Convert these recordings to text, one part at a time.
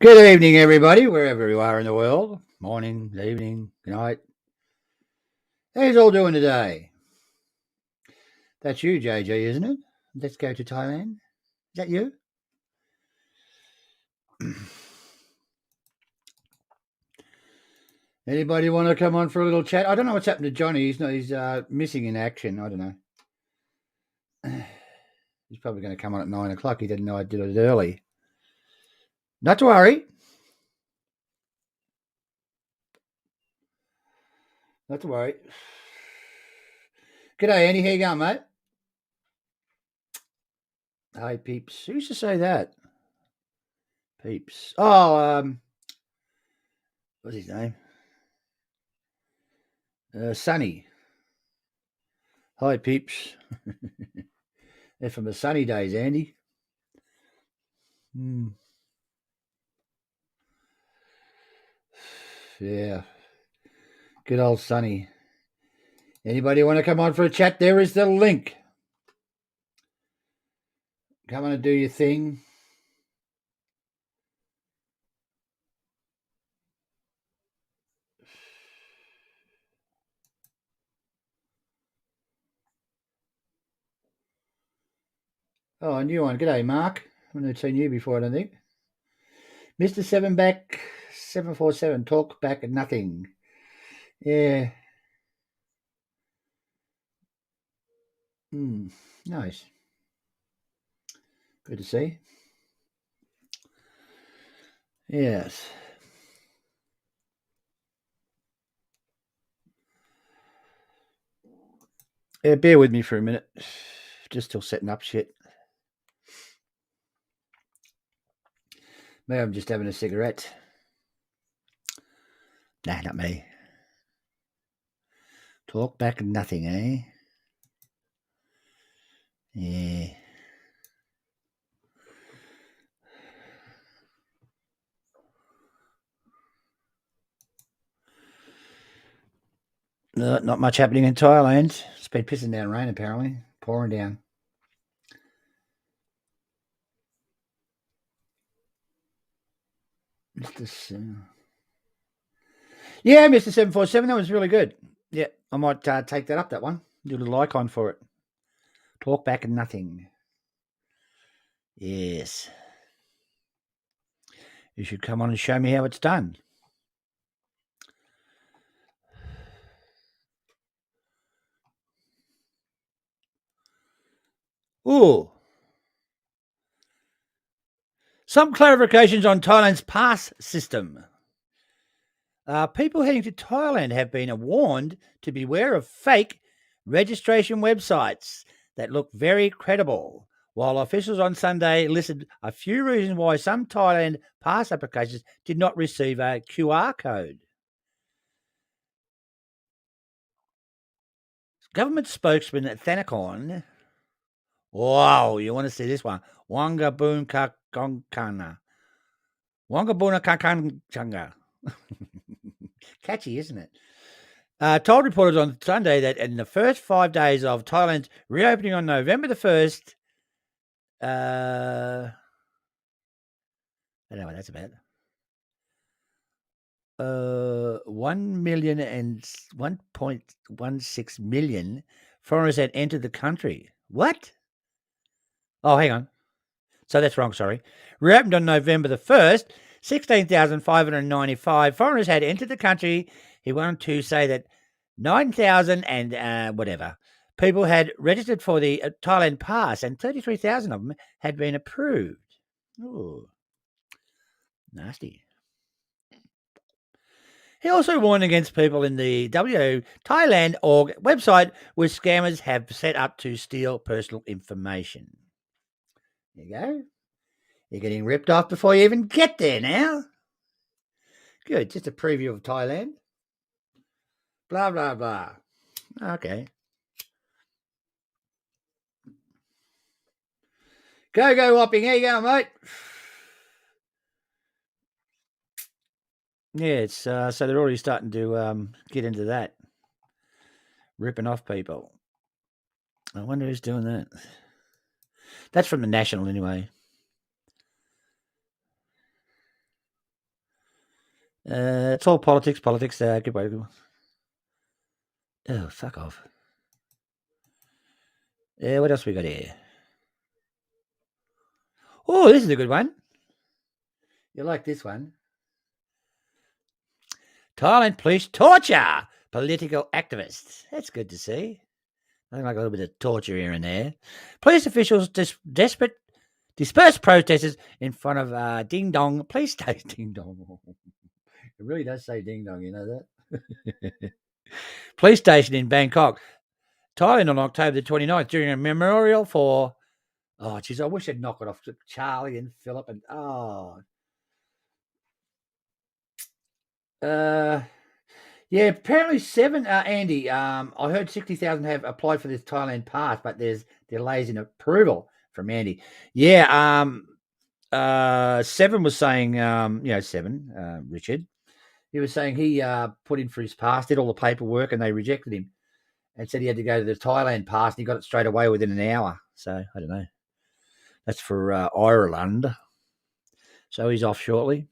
Good evening, everybody, wherever you are in the world. Morning, evening, good night. How you all doing today? That's you, JJ, isn't it? Let's go to Thailand. Is that you? Anybody want to come on for a little chat? I don't know what's happened to Johnny. He's missing in action. I don't know. He's probably going to come on at 9 o'clock. He didn't know I did it early. Not to worry. Not to worry. G'day, Andy. How you going, mate? Hi, peeps. Who used to say that? Peeps. Oh, what's his name? Sunny. Hi, peeps. They're from the sunny days, Andy. Yeah. Good old Sunny. Anybody want to come on for a chat? There is the link. Come on and do your thing. Oh, a new one. G'day, Mark. I haven't seen you before, I don't think. Mr. Sevenback 747, talk back at nothing. Yeah. Nice. Good to see. Yes. Yeah, bear with me for a minute. Just still setting up shit. Maybe I'm just having a cigarette. Nah, not me. Talk back at nothing, eh? Yeah. No, not much happening in Thailand. It's been pissing down rain, apparently. Pouring down. Yeah, Mr. 747, that was really good. Yeah, I might take that up, that one. Do a little icon for it. Talk back and nothing. Yes. You should come on and show me how it's done. Ooh. Some clarifications on Thailand's pass system. People heading to Thailand have been warned to beware of fake registration websites that look very credible, while officials on Sunday listed a few reasons why some Thailand pass applications did not receive a QR code. Government spokesman Thanakon. Wow, you want to see this one? Wangabun Kakongkana. Wangabuna Kakangchanga. Catchy, isn't it? Told reporters on Sunday that in the first 5 days of Thailand's reopening on November the 1st, I don't know what that's about. 1 million and 1.16 million foreigners had entered the country. What? Oh, hang on. So that's wrong, sorry. Reopened on November the 1st, 16,595 foreigners had entered the country. He wanted to say that 9,000 and whatever people had registered for the Thailand pass, and 33,000 of them had been approved. Ooh, nasty. He also warned against people in the Thailand org website, which scammers have set up to steal personal information. There you go. You're getting ripped off before you even get there now. Good. Just a preview of Thailand. Blah, blah, blah. Okay. Go, Whopping. How you going, mate? Yeah, it's so they're already starting to get into that. Ripping off people. I wonder who's doing that. That's from the National anyway. It's all politics. Goodbye. Oh, fuck off. What else we got here? Oh, this is a good one. You like this one? Thailand police torture political activists. That's good to see. I like a little bit of torture here and there. Police officials disperse protesters in front of Ding Dong police station. Ding Dong. It really does say Ding Dong, you know that? Police station in Bangkok, Thailand on October the 29th during a memorial for... Oh, geez, I wish I'd knock it off to Charlie and Philip and... Yeah, apparently 7, Andy, I heard 60,000 have applied for this Thailand pass, but there's delays in approval from Andy. Yeah, 7 was saying, 7, Richard, he was saying he put in for his pass, did all the paperwork, and they rejected him and said he had to go to the Thailand pass, and he got it straight away within an hour. So, I don't know. That's for Ireland. So he's off shortly.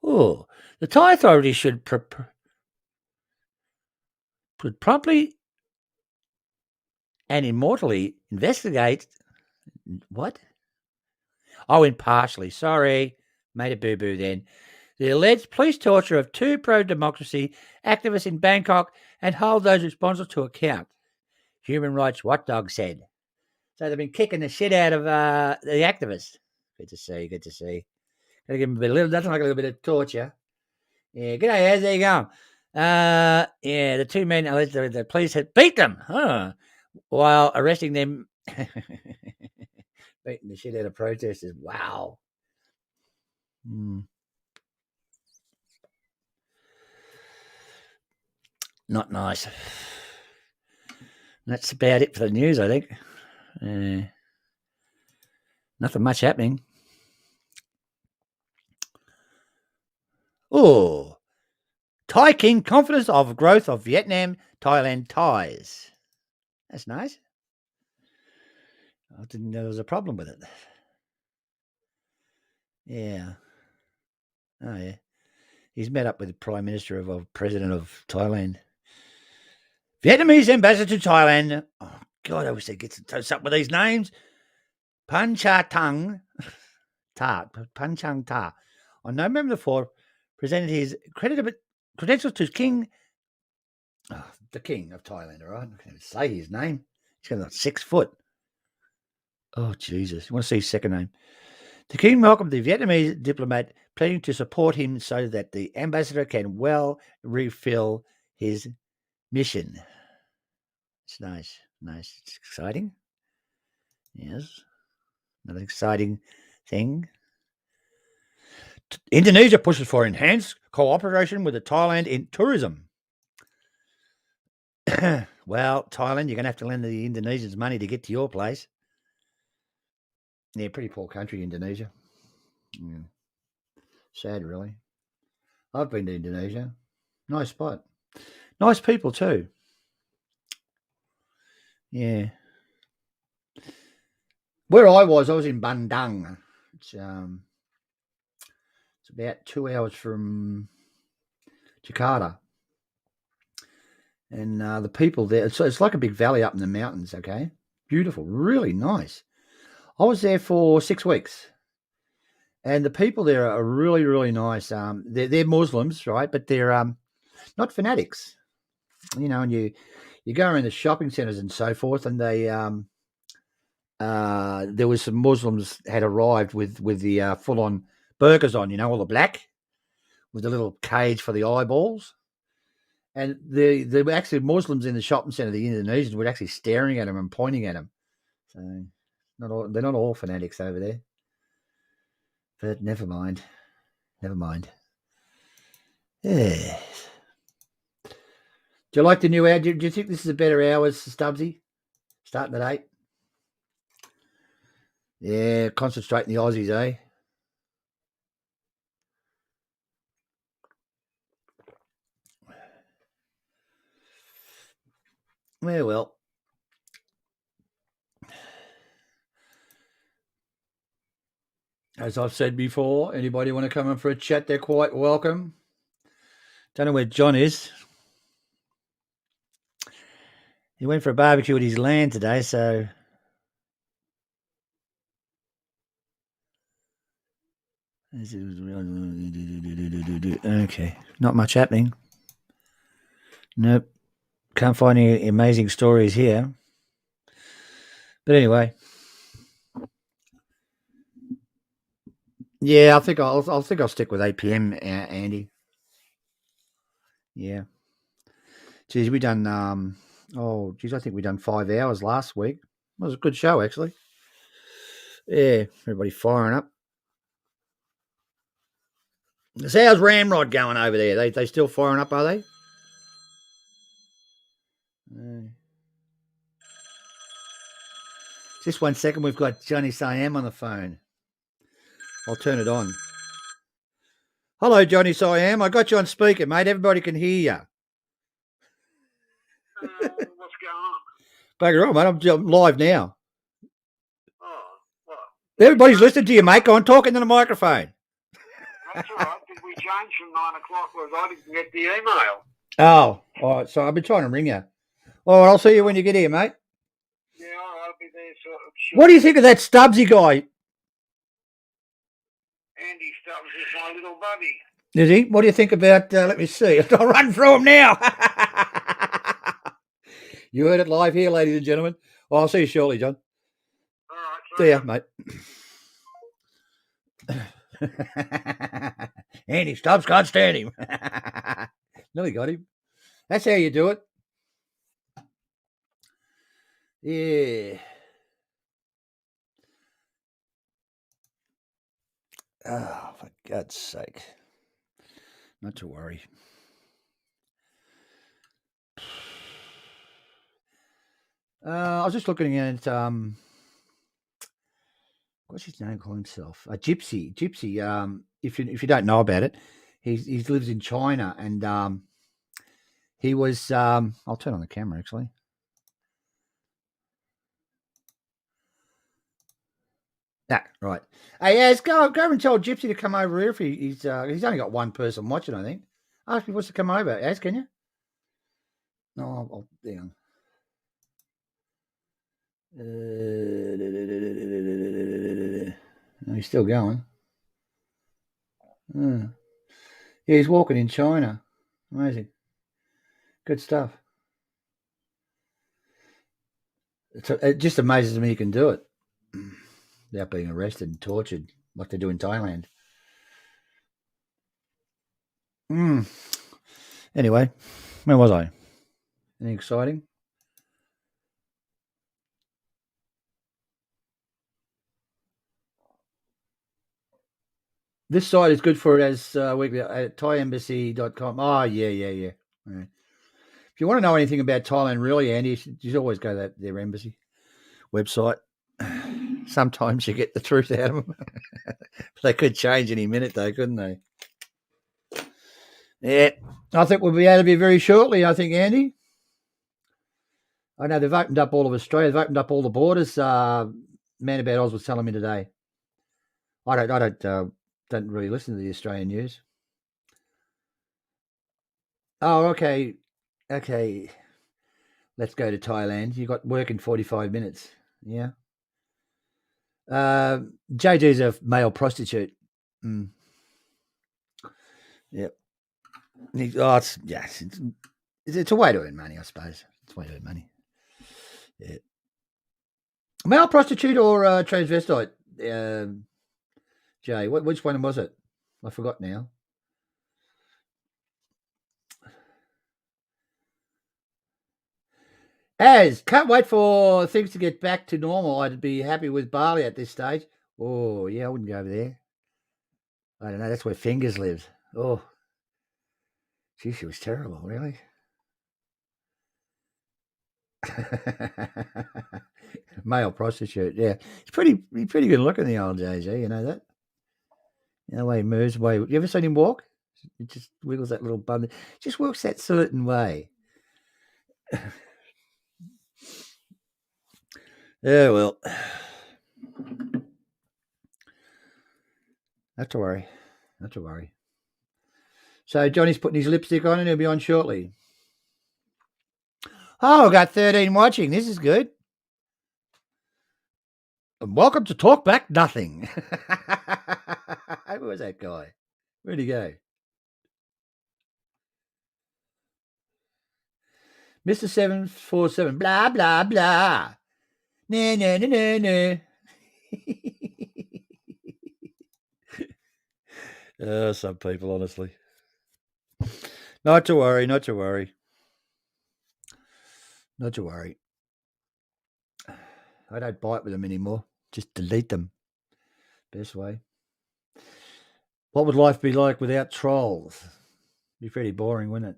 Oh, the Thai authorities should promptly and immortally investigate... What? Oh, impartially. Sorry. Made a boo-boo then. The alleged police torture of 2 pro-democracy activists in Bangkok and hold those responsible to account, Human Rights Watchdog said. So they've been kicking the shit out of the activists. Good to see. Got to give them nothing like a little bit of torture. Yeah, g'day, how's it going? Yeah, the 2 men alleged the police had beat them while arresting them. Beating the shit out of protesters. Wow. Not nice. That's about it for the news, I think. Nothing much happening. Oh, Thai King confidence of growth of Vietnam-Thailand ties. That's nice. I didn't know there was a problem with it. Yeah. Oh, yeah. He's met up with the Prime Minister of President of Thailand. Vietnamese ambassador to Thailand. Oh, God, I wish they'd get something with these names. Panchang Ta, on November the 4th, presented his credentials to King, the King of Thailand, all right? I can't even say his name. He's got 6 foot. Oh, Jesus. You want to see his second name? The King welcomed the Vietnamese diplomat, pledging to support him so that the ambassador can well refill his mission. It's nice. It's exciting. Yes. Another exciting thing. Indonesia pushes for enhanced cooperation with Thailand in tourism. Well, Thailand, you're going to have to lend the Indonesians money to get to your place. Yeah, pretty poor country, Indonesia. Yeah. Sad, really. I've been to Indonesia. Nice spot. Nice people, too. Yeah. Where I was in Bandung. It's about 2 hours from Jakarta. And the people there, it's like a big valley up in the mountains, okay? Beautiful, really nice. I was there for 6 weeks. And the people there are really, really nice. They're Muslims, right? But they're not fanatics. You know, and you go around the shopping centres and so forth, and they there was some Muslims had arrived with the full-on burqas on, you know, all the black, with the little cage for the eyeballs. And there were actually Muslims in the shopping centre. The Indonesians were actually staring at them and pointing at them. So they're not all fanatics over there. But never mind. Yeah. Do you like the new hour? Do you think this is a better hours, Stubbsy? Starting at 8? Yeah, concentrating the Aussies, eh? Well. As I've said before, anybody want to come in for a chat, they're quite welcome. Don't know where John is. He went for a barbecue at his land today, so okay, not much happening. Nope, can't find any amazing stories here. But anyway, yeah, I think I'll stick with 8 p.m. Andy. Yeah, geez, we done I think we done 5 hours last week. It was a good show actually. Yeah, everybody firing up. So how's Ramrod going over there? They still firing up, are they? Just 1 second, we've got Johnny Siam on the phone. I'll turn it on. Hello, Johnny Siam. I got you on speaker, mate. Everybody can hear you. What's going on? Bugger all, mate. I'm live now. Oh, what? Everybody's listening to you, mate. Go on, talk into the microphone. That's all right. Did we change from 9 o'clock? Because I didn't get the email. Oh, all right. So I've been trying to ring you. All right, I'll see you when you get here, mate. Yeah, all right, I'll be there. Sure. What do you think of that Stubbsy guy? Andy Stubbs is my little buddy. Is he? What do you think about, let me see. I'll run through him now. You heard it live here, ladies and gentlemen. Well, I'll see you shortly, John. All right. See ya, mate. Andy Stubbs can't stand him. No, he got him. That's how you do it. Yeah. Oh, for God's sake. Not to worry. I was just looking at what's his name? Call himself Gypsy. Gypsy. If you don't know about it, he lives in China, and he was. I'll turn on the camera actually. Ah, right. Hey, yes, go and tell Gypsy to come over here. If he's only got one person watching, I think. Ask me what's to come over. Yes, can you? No, I'll hang on. No, he's still going. Yeah, he's walking in China. Amazing. Good stuff. It just amazes me he can do it without being arrested and tortured like they do in Thailand. Anyway, where was I? Anything exciting? This site is good for it as weekly at thaiembassy.com. Oh, yeah. Right. If you want to know anything about Thailand, really, Andy, you should always go to their embassy website. Sometimes you get the truth out of them. They could change any minute, though, couldn't they? Yeah, I think we'll be able to be very shortly, I think, Andy. I know they've opened up all of Australia. They've opened up all the borders. Man About Oz was telling me today. I don't really listen to the Australian news. Oh, okay. Let's go to Thailand. You got work in 45 minutes. Yeah. JG's a male prostitute. Yep. It's a way to earn money, I suppose. It's a way to earn money. Yeah. Male prostitute or transvestite? Jay, which one was it? I forgot now. Can't wait for things to get back to normal. I'd be happy with Bali at this stage. Oh, yeah, I wouldn't go over there. I don't know. That's where Fingers lived. Oh, gee, she was terrible, really. Male prostitute, yeah. He's pretty good looking, the old JG, you know that? You know the way he moves, you ever seen him walk? He just wiggles that little bum. Just walks that certain way. Yeah, well. Not to worry. Not to worry. So Johnny's putting his lipstick on and he'll be on shortly. Oh, I got 13 watching. This is good. And welcome to Talkback Nothing. Who was that guy? Where'd he go? Mr. 747, blah, blah, blah. Nah, nah, nah, nah, nah. Some people, honestly. Not to worry, not to worry. Not to worry. I don't bite with them anymore. Just delete them. Best way. What would life be like without trolls? Be pretty boring, wouldn't it?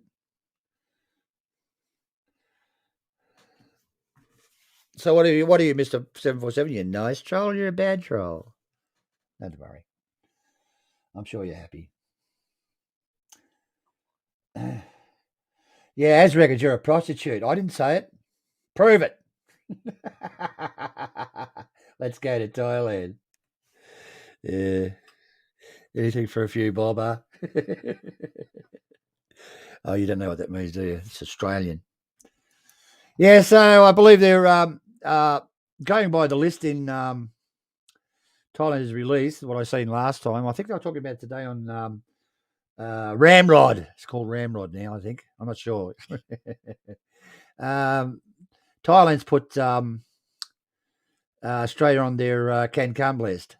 So what are you, Mr. 747? You're a nice troll, you're a bad troll. Don't worry. I'm sure you're happy. Yeah, Az reckons you're a prostitute. I didn't say it. Prove it. Let's go to Thailand. Yeah. Anything for a few bob, Oh, you don't know what that means, do you? It's Australian. Yeah, so I believe they're going by the list in Thailand's release, what I seen last time. I think they were talking about it today on Ramrod. It's called Ramrod now, I think. I'm not sure. Thailand's put Australia on their can come list.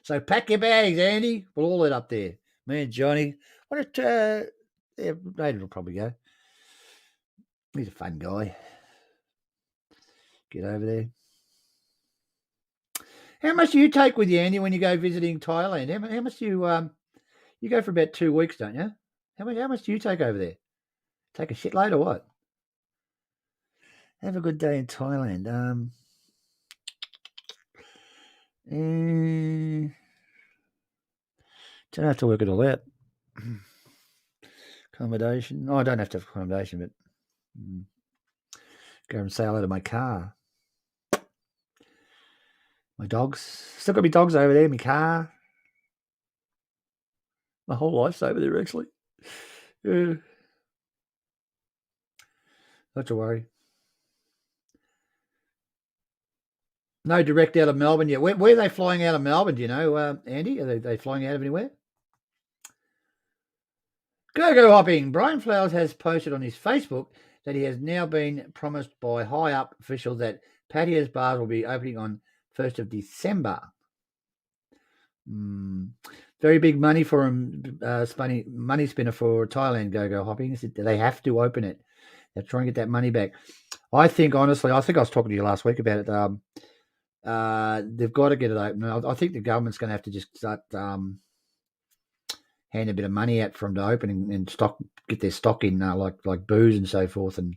So pack your bags, Andy. We'll all head up there. Me and Johnny. Yeah, Nathan will probably go. He's a fun guy. Get over there. How much do you take with you, Andy, when you go visiting Thailand? How much do you go for about 2 weeks, don't you? How much do you take over there? Take a shitload or what? Have a good day in Thailand. Don't have to work it all out. Accommodation. Oh, I don't have to have accommodation, but go and say hello to my car. My dogs. Still got my dogs over there, my car. My whole life's over there, actually. Yeah. Not to worry. No direct out of Melbourne yet. Where are they flying out of Melbourne, do you know, Andy? Are they flying out of anywhere? Go hopping. Brian Flowers has posted on his Facebook that he has now been promised by high-up officials that Pattaya bars will be opening on 1st of December. Very big money for him, money spinner for Thailand go hopping. They have to open it. They're trying to get that money back. I think, honestly, I was talking to you last week about it. They've got to get it open. I think the government's going to have to just start hand a bit of money out for them to open and get their stock in, like booze and so forth, and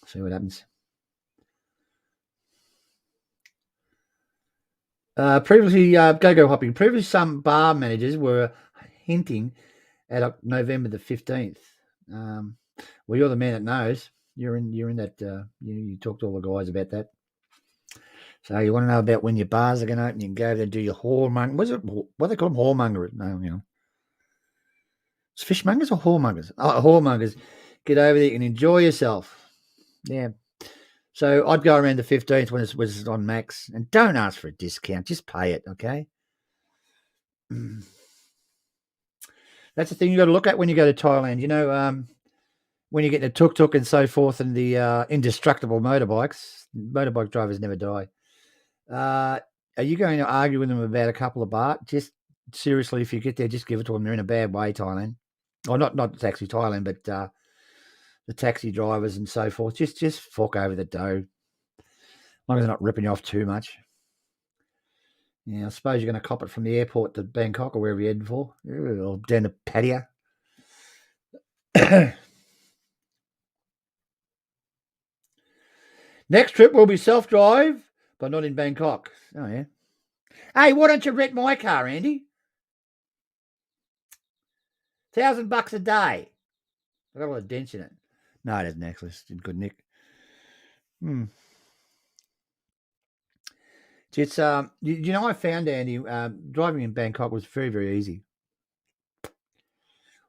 see what happens. Previously, go hopping. Previously, some bar managers were hinting at November the 15th. Well, you're the man that knows. You're in that. You talked to all the guys about that. So you want to know about when your bars are going to open? You can go there and do your whoremonger. What they call them? Whoremonger? No, it's fishmongers or whoremongers? Oh, whoremongers. Get over there and enjoy yourself. Yeah. So I'd go around the 15th when it was on max, and don't ask for a discount. Just pay it, okay? That's the thing you got to look at when you go to Thailand. You know, when you get the tuk-tuk and so forth and the indestructible motorbikes, motorbike drivers never die. Are you going to argue with them about a couple of baht? Just seriously, if you get there, just give it to them. They're in a bad way, Thailand. Or not actually Thailand, but the taxi drivers and so forth. Just fork over the dough. As long as they're not ripping you off too much. Yeah, I suppose you're going to cop it from the airport to Bangkok or wherever you're heading for. Or down to Pattaya. Next trip will be self-drive, but not in Bangkok. Oh, yeah. Hey, why don't you rent my car, Andy? $1,000 a day. I've got a lot of dents in it. No, it hasn't actually. It's in good nick. It's I found, Andy, driving in Bangkok was very, very easy.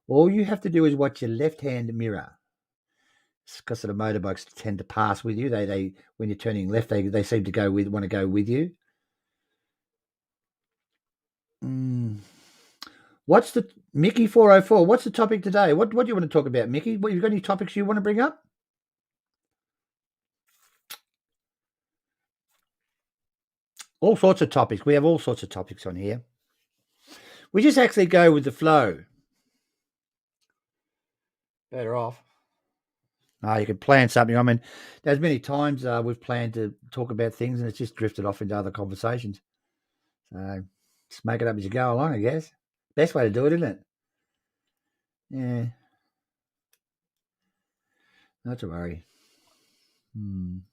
All you have to do is watch your left-hand mirror. Because the motorbikes tend to pass with you. They when you're turning left, they seem to want to go with you. What's the Mickey 404? What's the topic today? What do you want to talk about, Mickey? What, you've got any topics you want to bring up? All sorts of topics. We have all sorts of topics on here. We just actually go with the flow. Better off. You can plan something. I mean, there's many times we've planned to talk about things and it's just drifted off into other conversations. So just make it up as you go along, I guess. Best way to do it, isn't it? Yeah. Not to worry. Going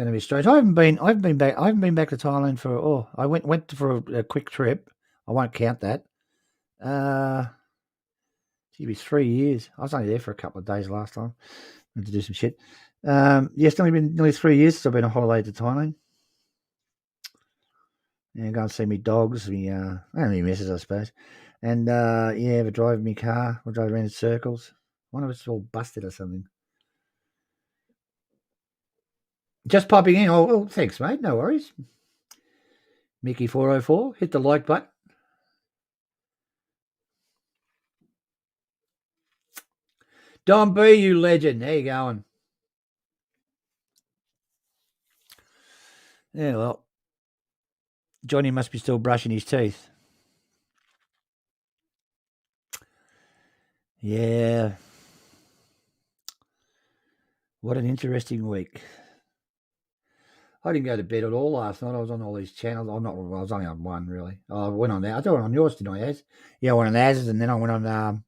to be strange. I haven't been back to Thailand for I went for a quick trip. I won't count that. It was 3 years. I was only there for a couple of days last time. I had to do some shit. It's only been nearly 3 years since I've been on holiday to Thailand. And go and see me dogs, me missus, I suppose. And we're driving my car. We'll drive around in circles. One of us all busted or something. Just popping in. Oh, thanks, mate. No worries. Mickey 404, hit the like button. Don B, you legend. How you going? Yeah, well, Johnny must be still brushing his teeth. Yeah. What an interesting week. I didn't go to bed at all last night. I was on all these channels. I was only on one, really. I went on that. I went on yours, didn't I, Az? Yeah, I went on Az's, and then I went on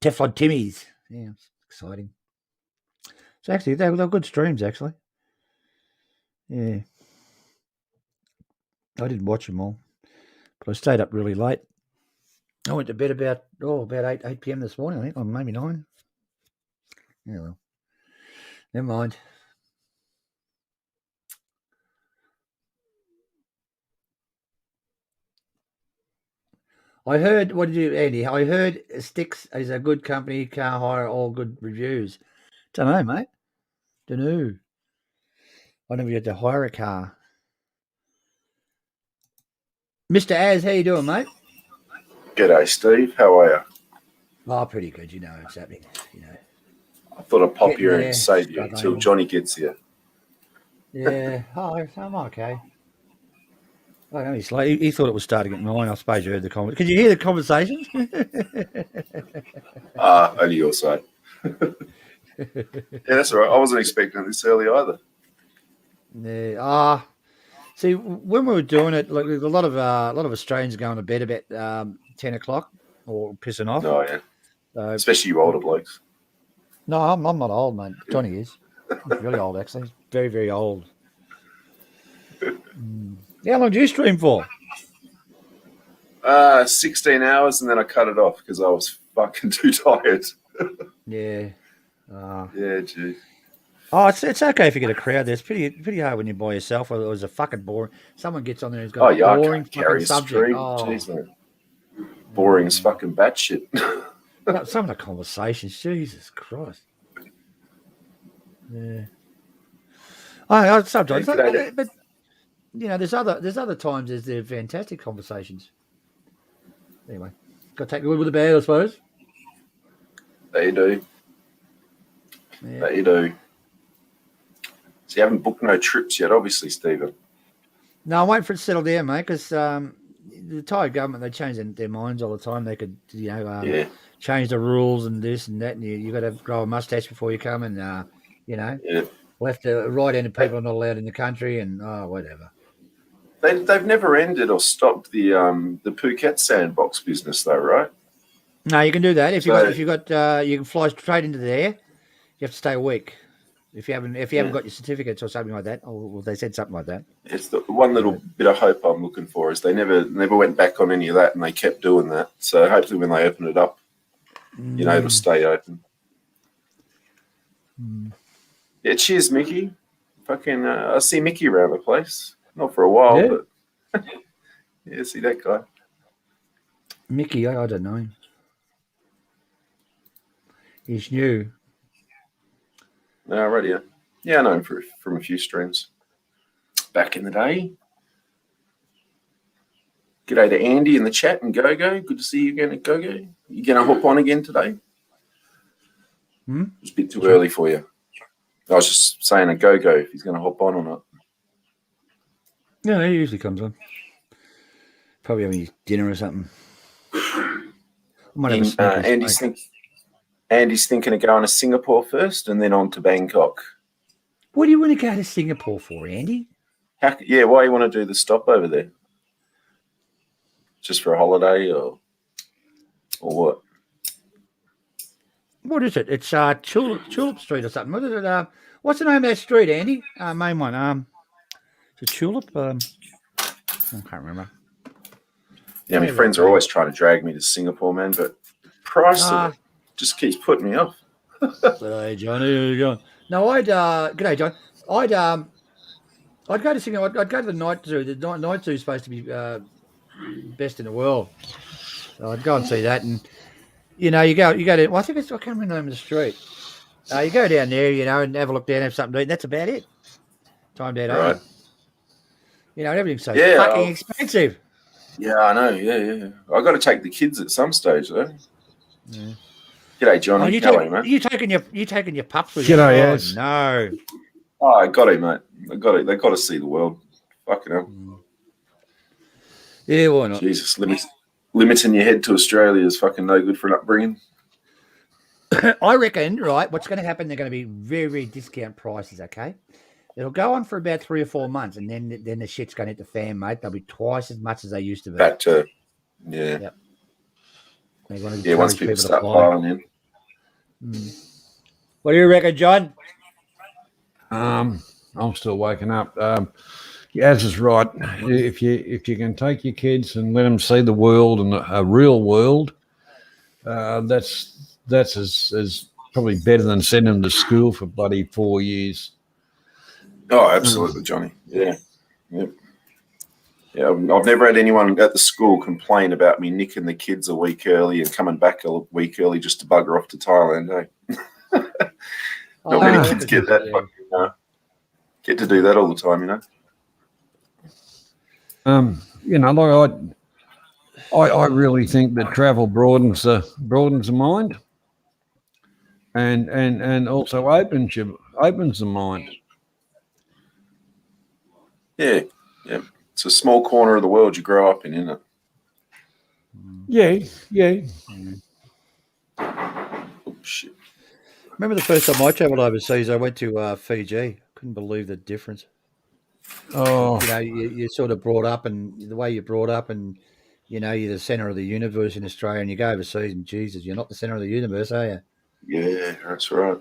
Teflon Timmy's. Yeah, it's exciting. So actually, they were good streams, actually. Yeah. I didn't watch them all, but I stayed up really late. I went to bed about 8 p.m. this morning, I think, or maybe 9. Yeah, well, never mind. I heard, what did you, Andy? I heard Sticks is a good company, car hire, all good reviews. Don't know, mate. Don't know. I never had to hire a car. Mr. Az, how you doing, mate? G'day, Steve. How are you? Oh, pretty good. You know what's happening. I thought I'd pop here and save you until Johnny gets here. Yeah. I'm okay. I know he's late. He thought it was starting at 9. I suppose you heard the conversation. Could you hear the conversations? Only your side. Yeah, that's all right. I wasn't expecting this early either. Yeah. See, when we were doing it, like, a lot of Australians going to bed about 10 o'clock or pissing off. Oh, yeah. Especially you older blokes. No, I'm not old, mate. Johnny is. He's really old, actually. He's very, very old. How long do you stream for? 16 hours, and then I cut it off because I was fucking too tired. Yeah. Yeah, gee. Oh, it's okay if you get a crowd there. It's pretty hard when you're by yourself. Or it was a fucking boring. Someone gets on there who's got a boring fucking subject. Jeez, man. Boring as fucking batshit. Some of the conversations, Jesus Christ. Yeah. Sometimes, but there's other times there's fantastic conversations. Anyway, got to take the good with the bad, I suppose. There you do. Yeah. There you do. So you haven't booked no trips yet, obviously, Stephen. No, I'm waiting for it to settle down, mate, because the Thai government, they change their minds all the time. They could, change the rules and this and that, and you got to grow a mustache before you come, and left to right-handed people are not allowed in the country, and whatever. They've never ended or stopped the Phuket sandbox business, though, right? No, you can do that if you can fly straight into there. You have to stay a week. If you haven't got your certificates or something like that, or they said something like that. It's the one little bit of hope I'm looking for is they never went back on any of that, and they kept doing that. So hopefully when they open it up, it'll stay open. Yeah, cheers, Mickey. Fucking, I see Mickey around the place. Not for a while, Yeah. but yeah, see that guy. Mickey, I don't know him. He's new. No, radio. Yeah, I know him from a few streams back in the day. G'day to Andy in the chat and Gogo. Good to see you again at Gogo. You going to hop on again today? It's a bit too early for you. I was just saying a Gogo if he's going to hop on or not. Yeah, he usually comes on. Probably having his dinner or something. Andy's thinking of going to Singapore first and then on to Bangkok. What do you want to go to Singapore for, Andy? Why do you want to do the stop over there? Just for a holiday or what? What is it? It's Tulip Street or something. What is it? What's the name of that street, Andy? Main one. Is it Tulip? I can't remember. Yeah, my friends are always trying to drag me to Singapore, man, but the price of it just keeps putting me off. Hey, Johnny. No, g'day, John. I'd go to Singapore. I'd go to the night zoo. The night zoo is supposed to be best in the world. So I'd go and see that, and you go to. Well, I think I can't remember the name of the street. You go down there, and have a look down, have something to eat. That's about it. Time down Right. home. Everything's so fucking expensive. Yeah, I know. Yeah. I got to take the kids at some stage, though. Yeah. G'day, Johnny. How are you, mate? You taking your pups with you? G'day, yes. No. Oh, I got it, mate. They got to see the world. Fucking hell. Yeah, why not? Jesus, limiting your head to Australia is fucking no good for an upbringing. I reckon, right, what's going to happen, they're going to be very, very discount prices, okay? It'll go on for about 3 or 4 months, and then the shit's going to hit the fan, mate. They'll be twice as much as they used to be. Back to, yeah. Yep. Once people start piling in. What do you reckon, John? I'm still waking up. Az is right. If you can take your kids and let them see the world and a real world, that's as probably better than sending them to school for bloody 4 years. Oh, absolutely, Johnny. Yeah. Yep. Yeah, I've never had anyone at the school complain about me nicking the kids a week early and coming back a week early just to bugger off to Thailand, eh? Not many kids get that. Get to do that all the time, I really think that travel broadens the mind, and also opens the mind. Yeah. It's a small corner of the world you grow up in, isn't it? Yeah. Oh, shit. Remember the first time I travelled overseas, I went to Fiji. Couldn't believe the difference. Oh. You're sort of brought up, and the way you're brought up, and you're the centre of the universe in Australia, and you go overseas, and Jesus, you're not the centre of the universe, are you? Yeah, that's right.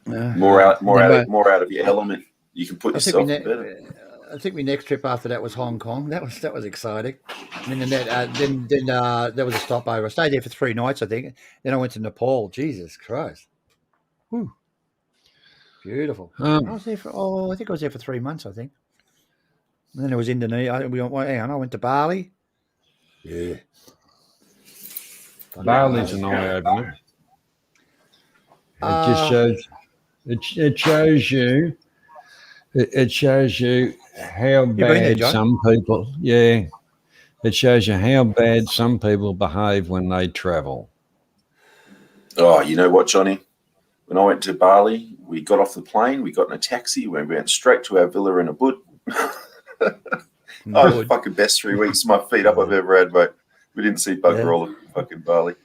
More out of your element. You can put yourself in better. I think my next trip after that was Hong Kong. That was exciting. And then there was a stopover. I stayed there for 3 nights, I think. Then I went to Nepal. Jesus Christ. Whew. Beautiful. I was there I think I was there for 3 months, I think. And then there was Indonesia. I went to Bali. Yeah. Bali's an eye opener. It just shows. It shows you. It shows you how bad some people. Yeah. It shows you how bad some people behave when they travel. Oh, you know what, Johnny? When I went to Bali, we got off the plane, we got in a taxi, we went straight to our villa in a Ubud. Oh, the fucking best 3 weeks, my feet up I've ever had, mate. We didn't see bugger all of fucking Bali.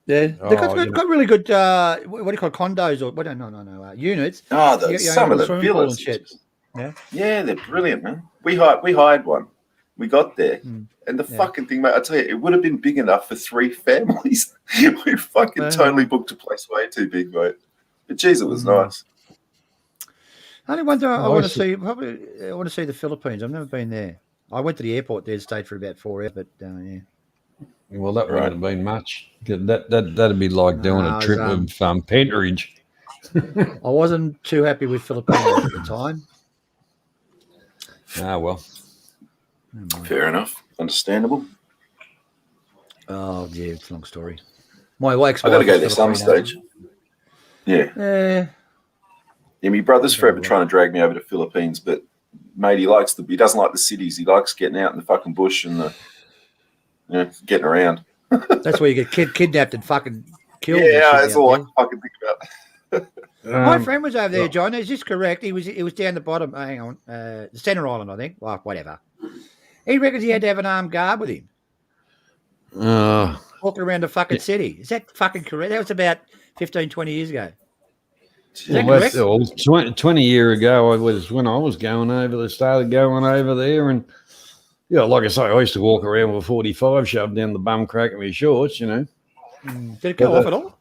Yeah, they've got really good, what do you call it, condos or, no, units. Oh, some of the villas. Shit. Yeah, they're brilliant, man. We hired one. We got there. And the fucking thing, mate, I tell you, it would have been big enough for 3 families. We fucking totally booked a place way too big, mate. But geez, it was nice. Only one thing I want to see, probably I want to see the Philippines. I've never been there. I went to the airport there, stayed for about 4 hours, but yeah. Well, that wouldn't have been much. That'd be like doing a trip of Pentridge. I wasn't too happy with Filipinos at the time. Ah, well. Fair enough. Understandable. Oh, yeah, it's a long story. My ex-wife I got to go was there some Filipino. stage. Yeah. Yeah, My brother's forever trying to drag me over to Philippines, but mate, he doesn't like the cities. He likes getting out in the fucking bush and getting around. that's where you get kidnapped and fucking killed. Yeah, and shit that's out all I there. can fucking think about. My friend was over there, John. Is this correct? It was down the bottom. Hang on, the Centre Island, I think. Well, whatever. He reckons he had to have an armed guard with him, walking around the fucking city. Is that fucking correct? That was about 15, 20 years ago. Is that correct? 20 years ago, when I was going over. They started going over there, and like I say, I used to walk around with a 45 shoved down the bum crack of my shorts. Did it go off at all?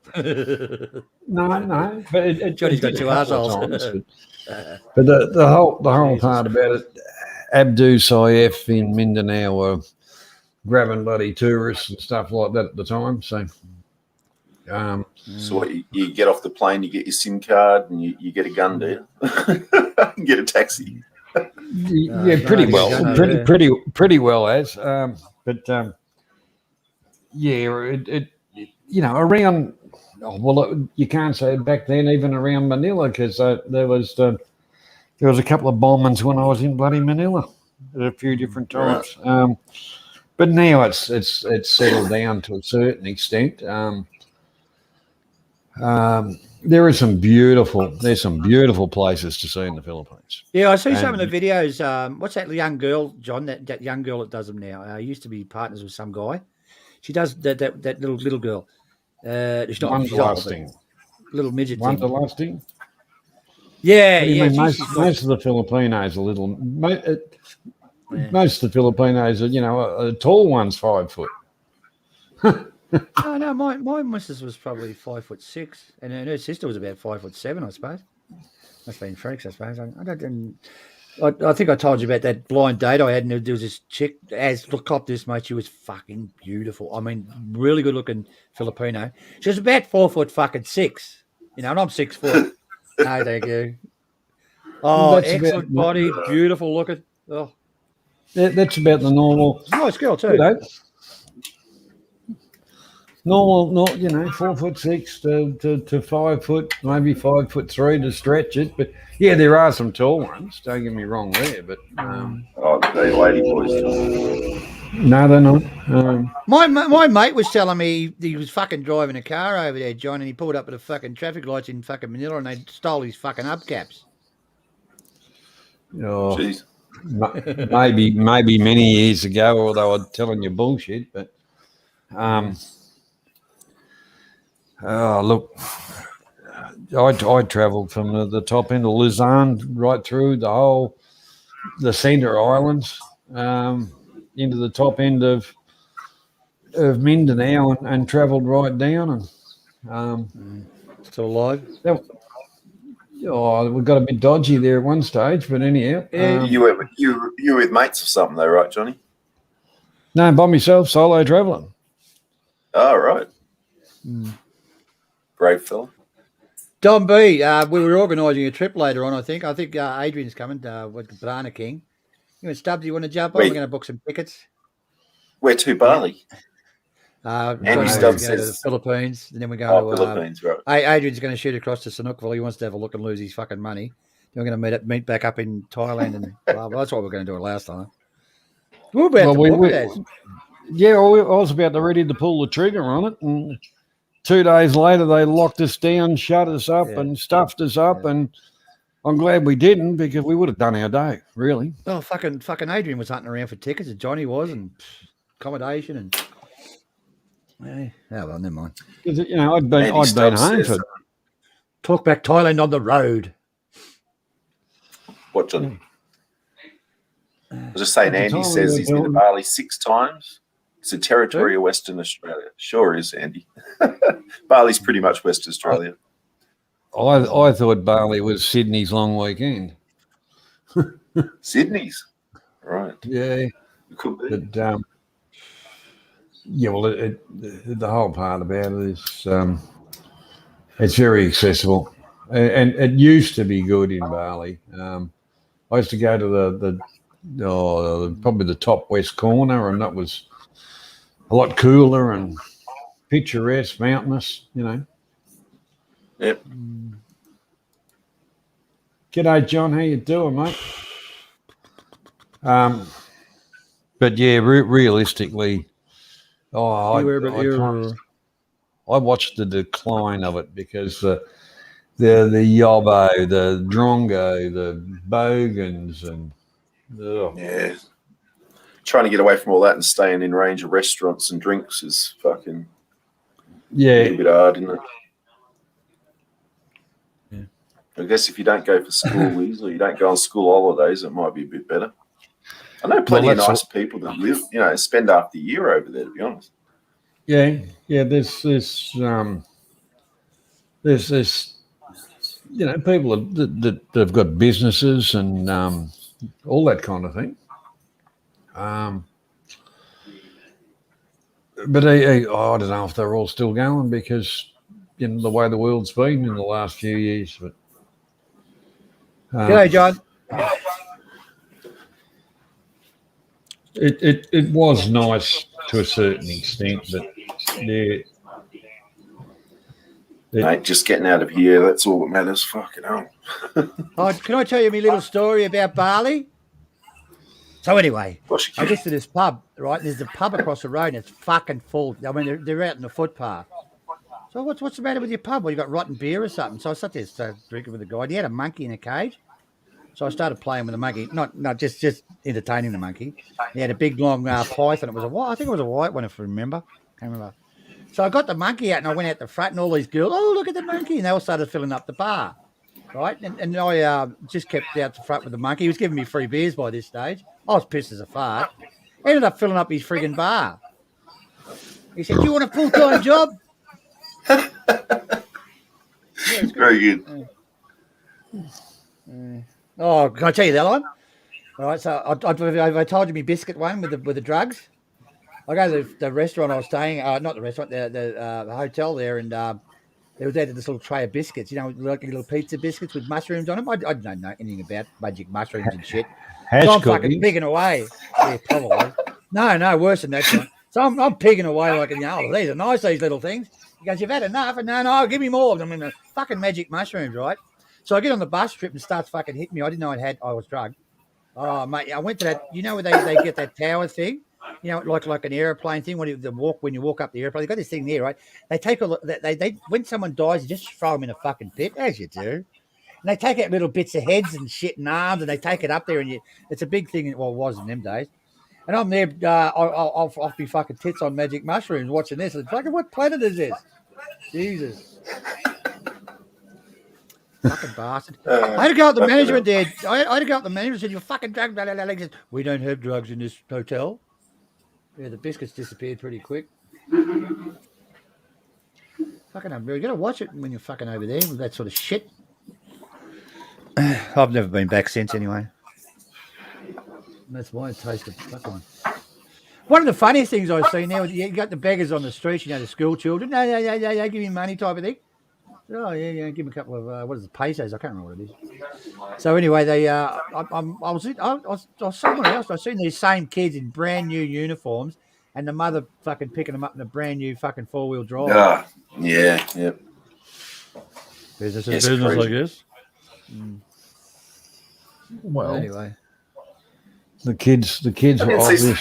No. But Johnny's got two assholes. But the whole part about it, Abdu Saif in Mindanao were grabbing bloody tourists and stuff like that at the time. So, So what, you get off the plane, you get your SIM card, and you get a gun, do you? You get a taxi. Yeah, pretty well, pretty well as. Around. You can't say back then, even around Manila, because there was a couple of bombings when I was in bloody Manila at a few different times. Right. But now it's settled down to a certain extent. There's some beautiful places to see in the Philippines. Yeah, I see some of the videos. What's that young girl, John? That young girl that does them now. Used to be partners with some guy. She does that little girl. She's not Wanderlusting. Little midget. Wanderlusting. Yeah. Most of the Filipinos are little. Most of the Filipinos are, tall ones, 5 foot. No, my missus was probably 5'6", and her sister was about 5'7", I suppose. Must have been freaks, I suppose. I think I told you about that blind date I had, and there was this chick. Look up this, mate. She was fucking beautiful. I mean, really good looking Filipino. She was about 4'6", and I'm 6 foot. No, thank you. Oh, that's excellent body, beautiful looking. Oh, that's about the normal. Nice girl too. Normal, 4'6" to 5 foot, maybe 5'3" to stretch it. But yeah, there are some tall ones. Don't get me wrong there, but they're lady boys. No, they're not. My mate was telling me he was fucking driving a car over there, John, and he pulled up at the fucking traffic lights in fucking Manila, and they stole his fucking hubcaps. Oh, jeez. Maybe many years ago, or they were telling you bullshit, but. Look, I travelled from the top end of Luzon right through the centre islands, into the top end of Mindanao and travelled right down. And still alive? We got a bit dodgy there at one stage, but anyhow. You were with mates or something though, right, Johnny? No, by myself, solo travelling. Oh, right. Brave fella. Don B, we were organising a trip later on, I think. Adrian's coming with Banana King. You and Stubbs, you want to jump on? We're going to book some tickets. Where to, Bali? Andy Stubbs says the Philippines, and then we're going to Philippines, right? Adrian's going to shoot across to Sanookville. He wants to have a look and lose his fucking money. Then we're going to meet back up in Thailand, and blah, blah. That's what we're going to do last time. We're about to book it. Yeah, I was about ready to pull the trigger on it, and 2 days later they locked us down, shut us up, and stuffed us up, and I'm glad we didn't, because we would have done our day, really. Oh, fucking Adrian was hunting around for tickets, and Johnny was, and accommodation, and well, never mind. I'd been home for Talkback Thailand on the road. What, Johnny? I was just saying, Andy says he's been to Bali 6 times. It's a territory of Western Australia. Sure is, Andy. Bali's pretty much Western Australia. I thought Bali was Sydney's long weekend. Sydney's? Right. Yeah. It could be. But, the whole part about it is it's very accessible. and it used to be good in Bali. I used to go to probably the top west corner, and that was a lot cooler and picturesque, mountainous, Yep. G'day, John. How you doing, mate? But yeah, realistically, I watched the decline of it because the Yobbo, the Drongo, the Bogans, and yeah, trying to get away from all that and staying in range of restaurants and drinks is fucking a bit hard, isn't it? Yeah. I guess if you don't go for schoolies or you don't go on school holidays, it might be a bit better. I know plenty of nice people that live, spend half the year over there, to be honest. Yeah. There's people that have got businesses and all that kind of thing. But I don't know if they're all still going because the way the world's been in the last few years. But G'day, John. It was nice to a certain extent, but Mate, just getting out of here, that's all that matters. Fucking hell. Can I tell you my little story about Bali? So anyway, I get to this pub, right? And there's a pub across the road and it's fucking full. I mean, they're out in the footpath. So what's the matter with your pub? Well, you got rotten beer or something? So I sat there started drinking with the guy. He had a monkey in a cage. So I started playing with the monkey, not just entertaining the monkey. He had a big long python. It was I think it was a white one, if I remember. Can't remember. So I got the monkey out and I went out the front and all these girls, oh, look at the monkey. And they all started filling up the bar, right? And I just kept out the front with the monkey. He was giving me free beers by this stage. I was pissed as a fart. Ended up filling up his frigging bar. He said, do you want a full-time job? Very good. Oh, can I tell you that one? All right, so I told you my biscuit one with the drugs. I go to the restaurant I was staying, not the restaurant, the hotel there, and there was this little tray of biscuits, like little pizza biscuits with mushrooms on them. I don't know anything about magic mushrooms and shit. So I'm fucking pigging away. Yeah, probably. No, worse than that. John. So I'm pigging away like, these are nice, these little things. He goes, you've had enough? And no, give me more. I mean, fucking magic mushrooms, right? So I get on the bus trip and starts fucking hitting me. I didn't know I was drugged. Oh, mate, I went to that, where they get that tower thing? Like an airplane thing when you walk up the airplane. They got this thing there, right? They take they when someone dies, you just throw them in a fucking pit, as you do. And they take out little bits of heads and shit and arms, and they take it up there, and it's a big thing. Well, it was in them days. And I'm there, I'll be fucking tits on magic mushrooms watching this. And fucking, what planet is this? Jesus. Fucking bastard. I had to go up the management there. I had to go up the management and said, you're fucking drugged. Blah, blah, blah. He said, we don't have drugs in this hotel. Yeah, the biscuits disappeared pretty quick. Fucking unreal. You got to watch it when you're fucking over there with that sort of shit. I've never been back since anyway. That's why it tasted fucking... One of the funniest things I've seen now, you got the beggars on the streets, the school children. No, give me money type of thing. Oh, yeah, give me a couple of, what is it, pesos? I can't remember what it is. So anyway, I was somewhere else. I've seen these same kids in brand new uniforms and the mother fucking picking them up in a brand new fucking four-wheel drive. Yeah. Business is business, I guess. Well, anyway. The kids are obviously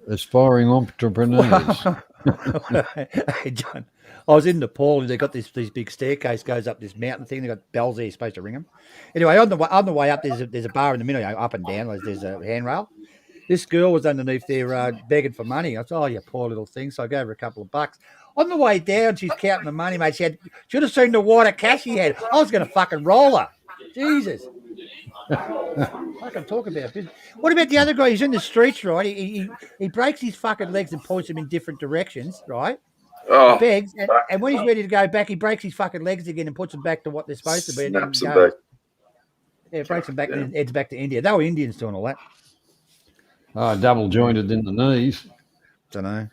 aspiring entrepreneurs. Hey, John, I was in Nepal and they got these big staircase goes up this mountain thing. They got bells there, you're supposed to ring them. Anyway, on the way up, there's a bar in the middle, up and down. There's a handrail. This girl was underneath there begging for money. I thought, oh, you poor little thing. So I gave her a couple of bucks. On the way down, she's counting the money, mate. Should have seen the water cash she had. I was going to fucking roll her. Jesus. I can talk about business. What about the other guy? He's in the streets, right? He breaks his fucking legs and points them in different directions, right? Oh, begs, and when he's ready to go back, he breaks his fucking legs again and puts them back to what they're supposed to be. Snaps them back. Yeah, breaks them back and heads back to India. They were Indians doing all that. Oh, double jointed in the knees. Don't know.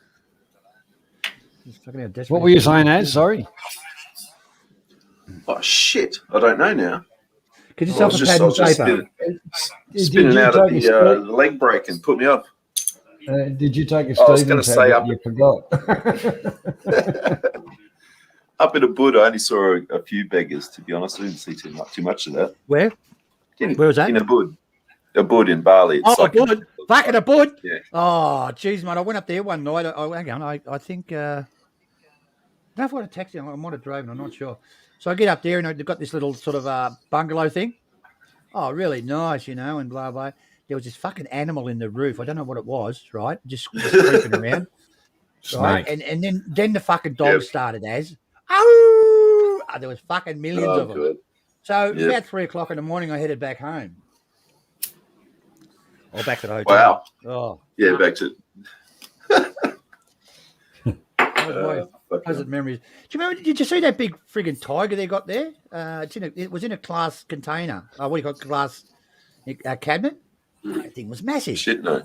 Just fucking how desperate What were you saying, Az? Sorry. Oh shit! I don't know now. Get I yourself was a just, pad I and was just paper. spinning out at the leg break and put me up. Did you take a I was going Stephen to say tablet? You forgot. up in a Bud, I only saw a few beggars. To be honest, I didn't see too much of that. Where? Where was that? In a Bud in Bali. It's like a Bud. Fucking a Bud. Yeah. Oh, geez, mate. I went up there one night. Hang on. I think. I don't know if I had a taxi. I might have driven. I'm not sure. So I get up there and they've got this little sort of bungalow thing. Oh, really nice, and blah, blah. There was this fucking animal in the roof. I don't know what it was, right? Just creeping around. Right? And then the fucking dogs started as. Oh! There was fucking millions of them. Good. So about 3 o'clock in the morning, I headed back home. Or back to the hotel. Wow. Oh. Yeah, back to... Pleasant memories. Do you remember? Did you see that big friggin' tiger they got there? It was in a glass container. What do you call it? Glass cabinet. That thing was massive. Shit, no.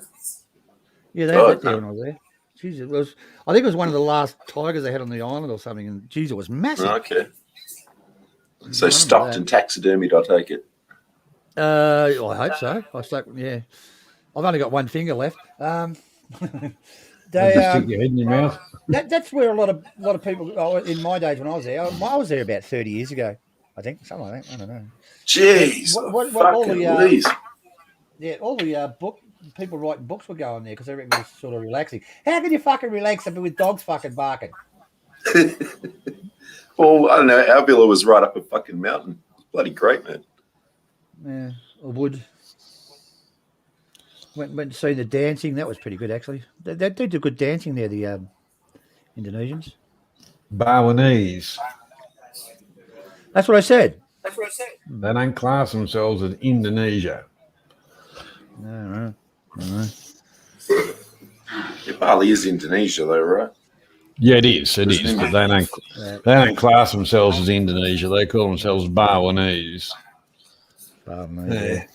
Yeah, they had that there when I was there. Jeez, it was. I think it was one of the last tigers they had on the island or something. And geez, it was massive. Okay. So stuffed and taxidermied, I take it. I hope so. Yeah. I've only got one finger left. Just stick your head in your mouth. That's where a lot of people. In my days when I was there about 30 years ago. I think something like that. I don't know. Jeez, all the people writing books were going there because they reckon it was sort of relaxing. How can you fucking relax with dogs fucking barking? Well, I don't know. Our villa was right up a fucking mountain. Bloody great, man. Yeah, I would. Went to see the dancing. That was pretty good, actually. They do good dancing there, the Indonesians. Balinese. That's what I said. They don't class themselves as Indonesia. No. Yeah, Bali is Indonesia, though, right? Yeah, it is. But they don't class themselves as Indonesia. They call themselves Balinese. Yeah.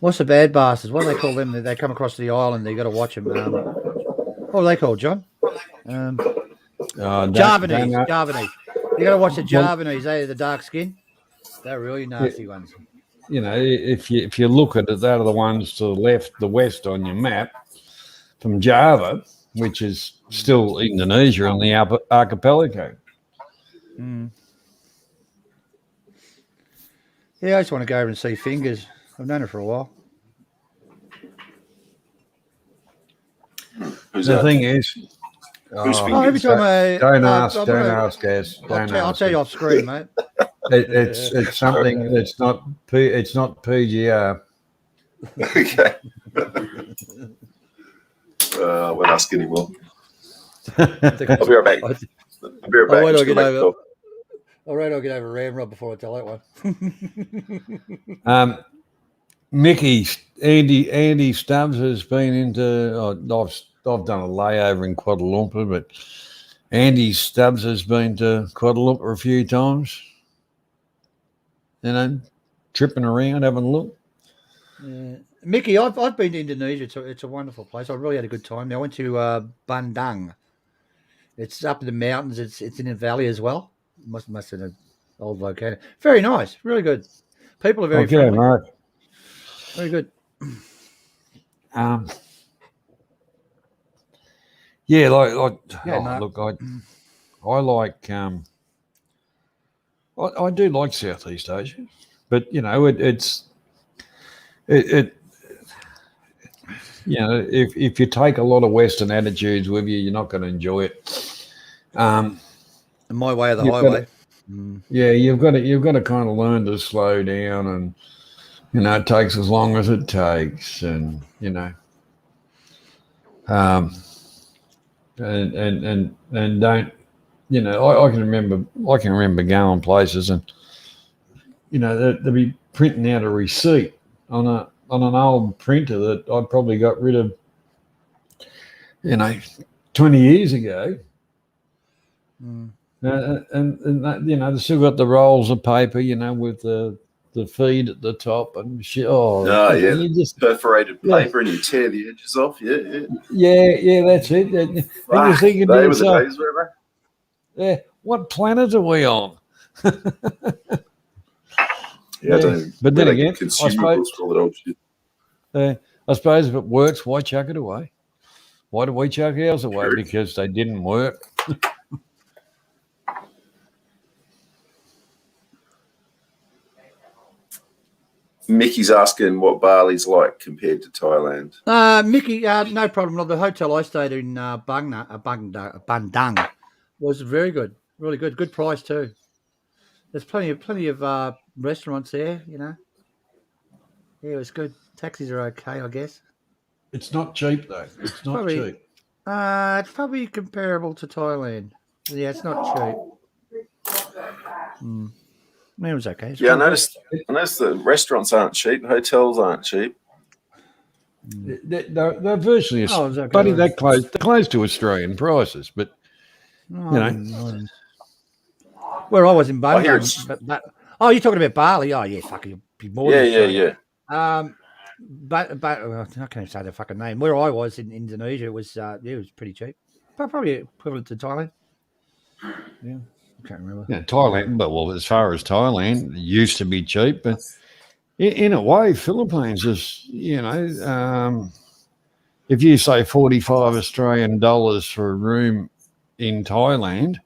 What's the bad bastards? What do they call them? They come across the island. You got to watch them. What are they called, John? Javanese. You got to watch the Javanese. They're the dark skin. They're really nasty ones. If you look at it, they're the ones to the west on your map from Java, which is still Indonesia on the archipelago. Mm. Yeah, I just want to go over and see Fingers. I've known her for a while. The thing is, every time don't ask, guys. I'll tell you off screen, mate. It's something that's not PGR. Okay. We're asking him well. I'll be right back. I'll get over Ramrod before I tell that one. Mickey, Andy Stubbs has been into. I've done a layover in Kuala Lumpur, but Andy Stubbs has been to Kuala Lumpur a few times. Tripping around, having a look. Yeah. Mickey, I've been to Indonesia. It's a wonderful place. I really had a good time. I went to Bandung. It's up in the mountains. It's in a valley as well. Must have been an old volcano. Very nice. Really good. People are very friendly. Mark. Very good. Look, I do like Southeast Asia, but if you take a lot of Western attitudes with you, you're not going to enjoy it. My way or the highway. You've got to kind of learn to slow down, and it takes as long as it takes, and and don't. I can remember going places, and they'd be printing out a receipt on an old printer that I probably got rid of 20 years ago. And that, they still got the rolls of paper, with the the feed at the top and shit. Oh, yeah. you just Perforated paper and you tear the edges off. Yeah. Yeah, that's it. And you're thinking to They were the yourself, days, were yeah, what planet are we on? Yeah, but then again, consumables for all that old shit. I suppose if it works, why chuck it away? Why do we chuck ours away? True. Because they didn't work. Mickey's asking what Bali's like compared to Thailand. Mickey, no problem. The hotel I stayed in, Bandung, was very good, really good. Good price too. There's plenty of restaurants there. Yeah, it was good. Taxis are okay, I guess. It's not cheap though. It's not cheap. It's probably comparable to Thailand. Yeah, it's not cheap. It was okay. I noticed the restaurants aren't cheap. Hotels aren't cheap. They're virtually, buddy, they're close to Australian prices, but where I was in Bali. Oh, you're talking about Bali? Oh, yeah, fuck, you'll be more. Yeah. But I can't even say the fucking name. Where I was in Indonesia, it was pretty cheap, probably equivalent to Thailand. Yeah. I can't remember. Yeah, Thailand, but as far as Thailand, it used to be cheap, but in a way, Philippines is, if you say 45 Australian dollars for a room in Thailand,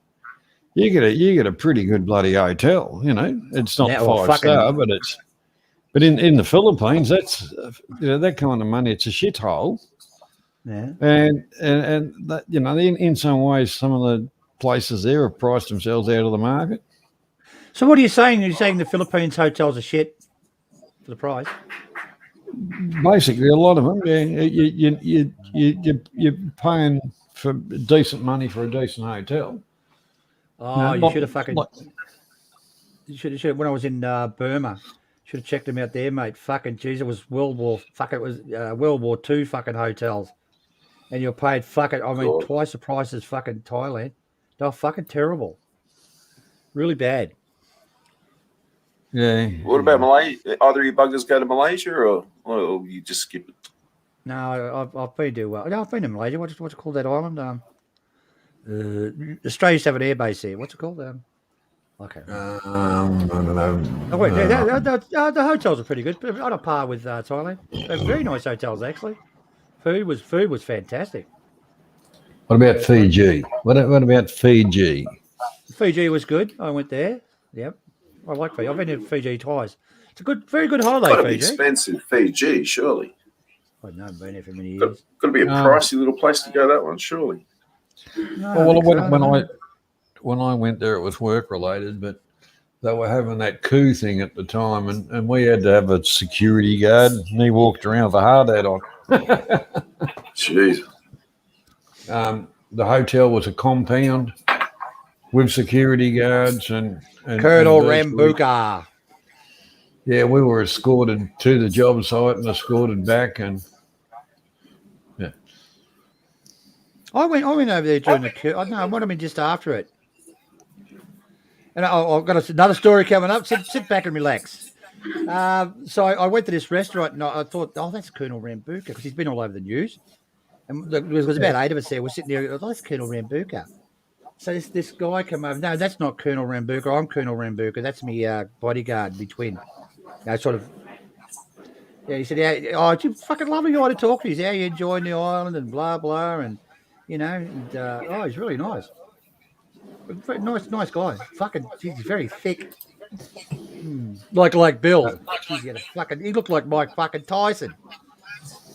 you get a pretty good bloody hotel. It's not 5-star, but in the Philippines, that's that kind of money. It's a shithole. Yeah, and that, in some ways, some of the places there have priced themselves out of the market. So what are you saying? You're saying the Philippines hotels are shit for the price? Basically, a lot of them. Yeah, you're paying for decent money for a decent hotel. Oh, you should have fucking. You should have. When I was in Burma, should have checked them out there, mate. Fucking jeez, it was World War II fucking hotels, and you're paid twice the price as fucking Thailand. They're fucking terrible. Really bad. Yeah. What about Malaysia? Either you buggers go to Malaysia or you just skip it? No, I've been to I've been to Malaysia. What's it called, that island? Australia used to have an airbase there. What's it called? Okay. I don't know. Oh, wait, the hotels are pretty good, but on a par with Thailand. They're very nice hotels, actually. Food was fantastic. What about Fiji? What about Fiji? Fiji was good. I went there. Yep. I like Fiji. I've been to Fiji twice. It's a very good holiday, Got to be Fiji. expensive, Fiji, surely. I haven't been there for many years. Got to be a pricey little place to go, that one, surely. No, when I went there, it was work related, but they were having that coup thing at the time, and we had to have a security guard, and he walked around with a hard hat on. Jeez. The hotel was a compound with security guards and Colonel Rambuka. Yeah, we were escorted to the job site and escorted back, and yeah. I went over there during the coup. No, I might have been just after it. And I've got another story coming up. Sit back and relax. So I went to this restaurant and I thought, that's Colonel Rambuka, because he's been all over the news. And there was about 8 of us there. We're sitting there. That's Colonel Rambuka. So this guy came over. No, that's not Colonel Rambuka. I'm Colonel Rambuka. That's me bodyguard, me twin. Sort of. Yeah, he said, it's a fucking lovely guy to talk to. He's how you enjoying the island and blah blah, and he's really nice. Nice guy. Fucking, he's very thick. Like Bill. He looked like Mike fucking Tyson.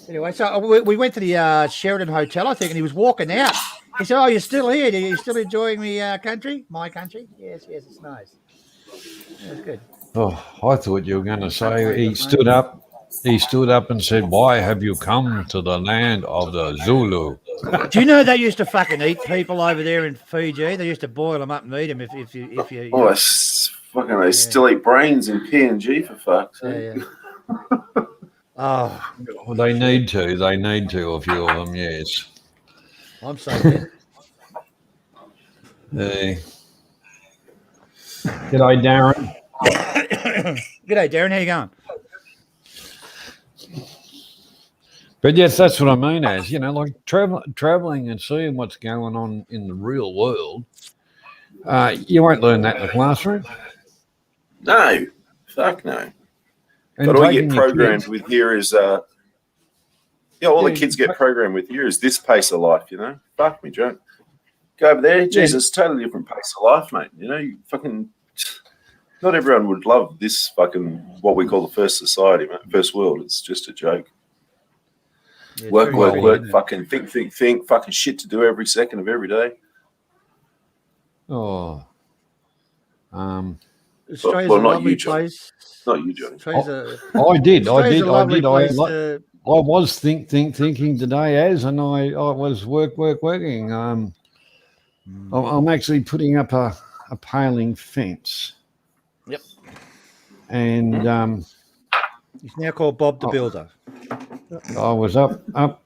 Anyway, so we went to the Sheraton Hotel, I think, and he was walking out. He said, you're still here? Are you still enjoying the country? My country? Yes, it's nice. Yeah, it's good. Oh, I thought you were going to say he stood up and said, "Why have you come to the land of the Zulu?" Do you know they used to fucking eat people over there in Fiji? They used to boil them up and eat them if you. Oh, fucking! They still eat brains in PNG for fuck's sake. Yeah. Oh, well, they need to. They need to. A few of them, yes. I'm sorry. G'day, Darren. G'day, Darren. How you going? But yes, that's what I mean. As like traveling and seeing what's going on in the real world. You won't learn that in the classroom. No, fuck no. And But all you taking get your programmed kids- with here is, all the kids get programmed with here is this pace of life, Fuck me, Joe. Go over there, Jesus, totally different pace of life, mate. You fucking, not everyone would love this fucking, what we call the first society, mate, first world. It's just a joke. Yeah, work, fucking think, fucking shit to do every second of every day. Oh. Australia's well, a not lovely you, John. place. Not you, Johnny. I did. I was thinking today and I was working. I'm actually putting up a paling fence. Yep. And he's now called Bob the Builder. I was up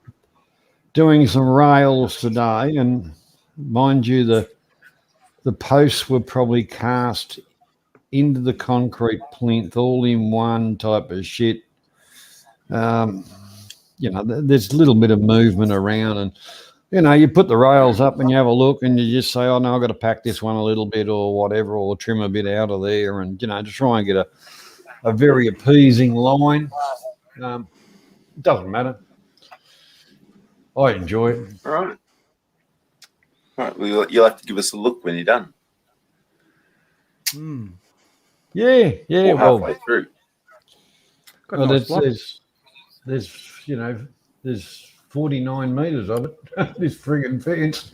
doing some rails today, and mind you, the posts were probably cast into the concrete plinth, all in one type of shit. There's a little bit of movement around, and you put the rails up and you have a look, and you just say, "Oh no, I've got to pack this one a little bit, or whatever, or trim a bit out of there," and to try and get a very appeasing line. Doesn't matter. I enjoy it. All right. Well, you'll have to give us a look when you're done. Yeah. Or halfway through. There's 49 meters of it. This friggin' fence.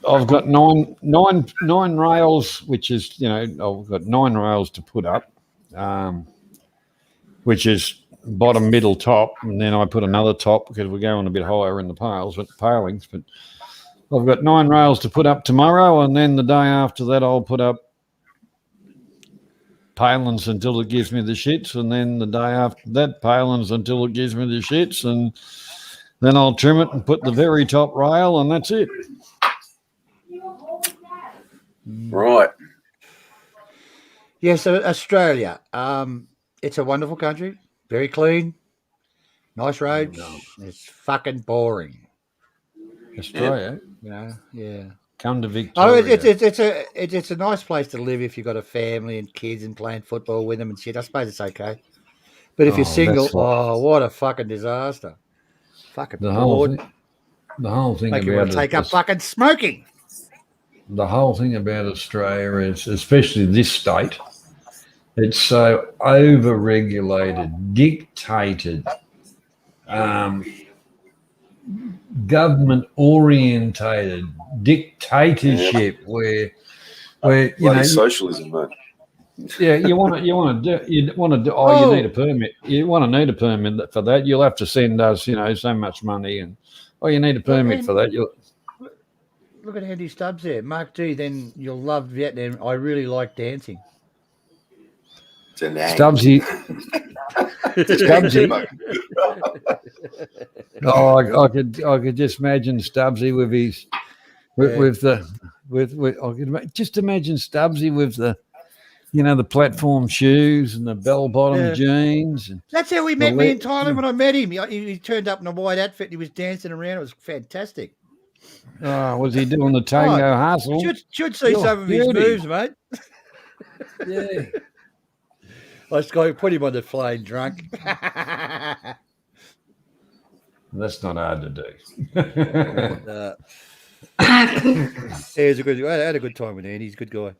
I've got nine rails, which is I've got 9 rails to put up, which is bottom, middle, top, and then I put another top because we're going a bit higher in the palings. But I've got 9 rails to put up tomorrow, and then the day after that I'll put up palings until it gives me the shits, and then the day after that palings until it gives me the shits, and then I'll trim it and put the very top rail, and that's it. Right. Yeah, so Australia, it's a wonderful country, very clean, nice roads. It's fucking boring. Australia, yeah. Come to Victoria. It's a nice place to live if you've got a family and kids and playing football with them and shit. I suppose it's okay. But if you're single, what a fucking disaster. Fucking bored. The whole thing Make you want to take up fucking smoking. The whole thing about Australia is, especially this state, it's so over-regulated, dictated, government-orientated dictatorship where socialism, mate. Yeah, you want to do. Oh, you need a permit. You want to need a permit for that. You'll have to send us, so much money, and you need a permit for that. Look at Andy Stubbs there, Mark D. Then you'll love Vietnam. I really like dancing. Stubbsy. Oh, I could just imagine Stubbsy with his just imagine Stubbsy with the the platform shoes and the bell bottom jeans. And that's how we met me in Thailand when I met him. He turned up in a white outfit and he was dancing around. It was fantastic. Oh, was he doing the tango hustle? Should see some of his moves, mate. Yeah. I just got to put him on the plane drunk. That's not hard to do. He was I had a good time with Andy. He's a good guy.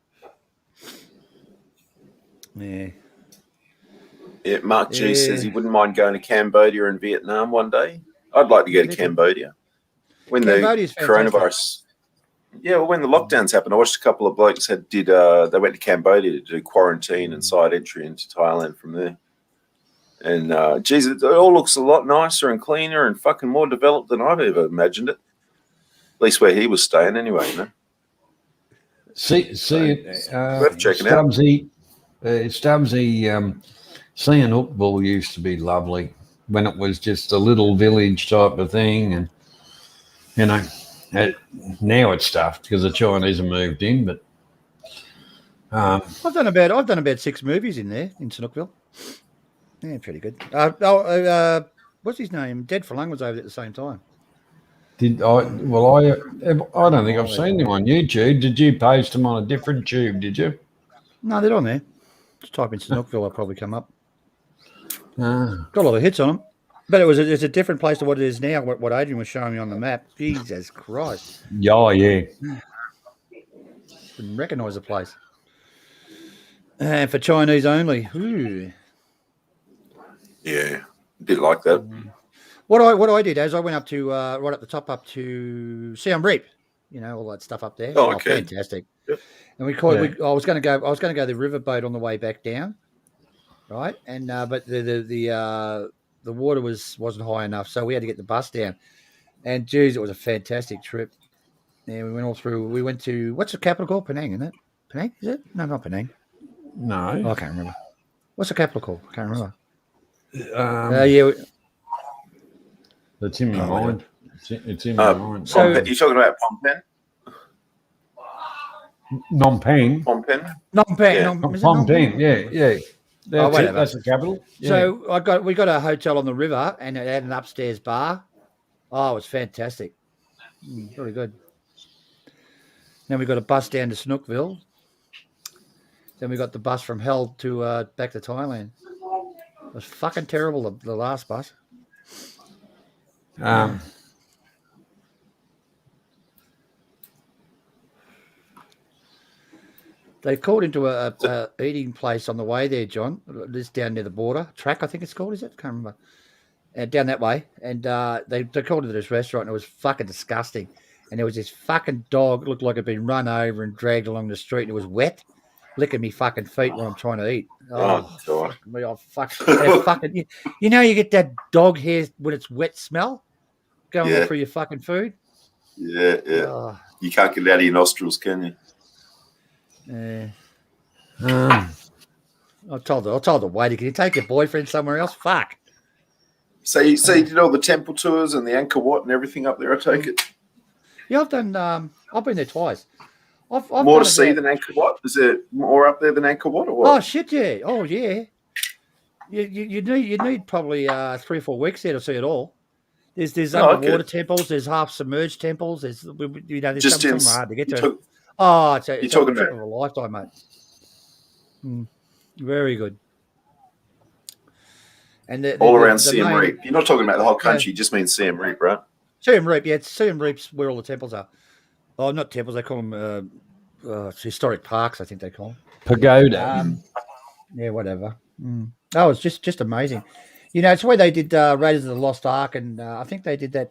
Yeah. Yeah, Mark G says he wouldn't mind going to Cambodia and Vietnam one day. I'd like to go to Cambodia. When the coronavirus, when the lockdowns happened, I watched a couple of blokes they went to Cambodia to do quarantine and side entry into Thailand from there. And it all looks a lot nicer and cleaner and fucking more developed than I've ever imagined it. At least where he was staying, anyway. Worth checking out. Stubbsy, Sihanoukville used to be lovely when it was just a little village type of thing, and now it's stuffed because the Chinese have moved in. But I've done about 6 movies in there in Snookville. Yeah, pretty good. What's his name? Dead for Lung was over there at the same time. Did I? Well, I don't think I've seen them on YouTube. Did you post them on a different tube? Did you? No, they're on there. Just type in Snookville, I'll probably come up. Ah. Got a lot of hits on them. But it's a different place to what it is now, what Adrian was showing me on the map. Jesus Christ. Yeah. Didn't recognise the place. And for Chinese only. Ooh. Yeah, a bit like that. What I did is I went up to right up the top up to Siam Reap, all that stuff up there. Oh, okay. Fantastic. Yep. And we caught. I was going to go the riverboat on the way back down, right? And but the water wasn't high enough, so we had to get the bus down. And geez, it was a fantastic trip. Yeah, we went all through. We went to what's the capital called? Penang, isn't it? Penang? Is it? No, not Penang. No, I can't remember. What's the capital called? I can't remember. Yeah. It's in my mind. It's in my mind. So you're talking about Phnom Penh? Phnom Penh. Phnom Penh? Phnom Penh. Yeah. Phnom Penh. Yeah. That's the capital. Yeah. So we got a hotel on the river, and it had an upstairs bar. Oh, it was fantastic. Really good. Then we got a bus down to Snookville. Then we got the bus from hell to back to Thailand. It was fucking terrible, the last bus. They called into a eating place on the way there, John. This down near the border. Track, I think it's called, is it? Can't remember. Down that way. And they called into this restaurant, and it was fucking disgusting. And there was this fucking dog, looked like it had been run over and dragged along the street, and it was wet, licking me fucking feet when I'm trying to eat. Oh God. Fuck me, fucking, you get that dog hair when it's wet smell going through your fucking food? Yeah. Oh. You can't get it out of your nostrils, can you? Yeah. I told the waiter, can you take your boyfriend somewhere else? Fuck. So you did all the temple tours and the Angkor Wat and everything up there, I take it? Yeah, I've done. I've been there twice. I've more to see than Angkor Wat? Is there more up there than Angkor Wat, or what? Oh shit, yeah. Oh yeah. You need probably 3 or 4 weeks there to see it all. There's underwater temples. There's half submerged temples. There's just some hard to get to. You're it's talking a trip of a lifetime, mate. Very good. And all around Siam Reap. You're not talking about the whole country. You just mean Siam Reap, right? Siam Reap, yeah. Siam Reap's where all the temples are. Oh, not temples. They call them historic parks, I think they call them. Pagoda. Yeah, whatever. Oh, it's just amazing. It's where they did Raiders of the Lost Ark, and I think they did that.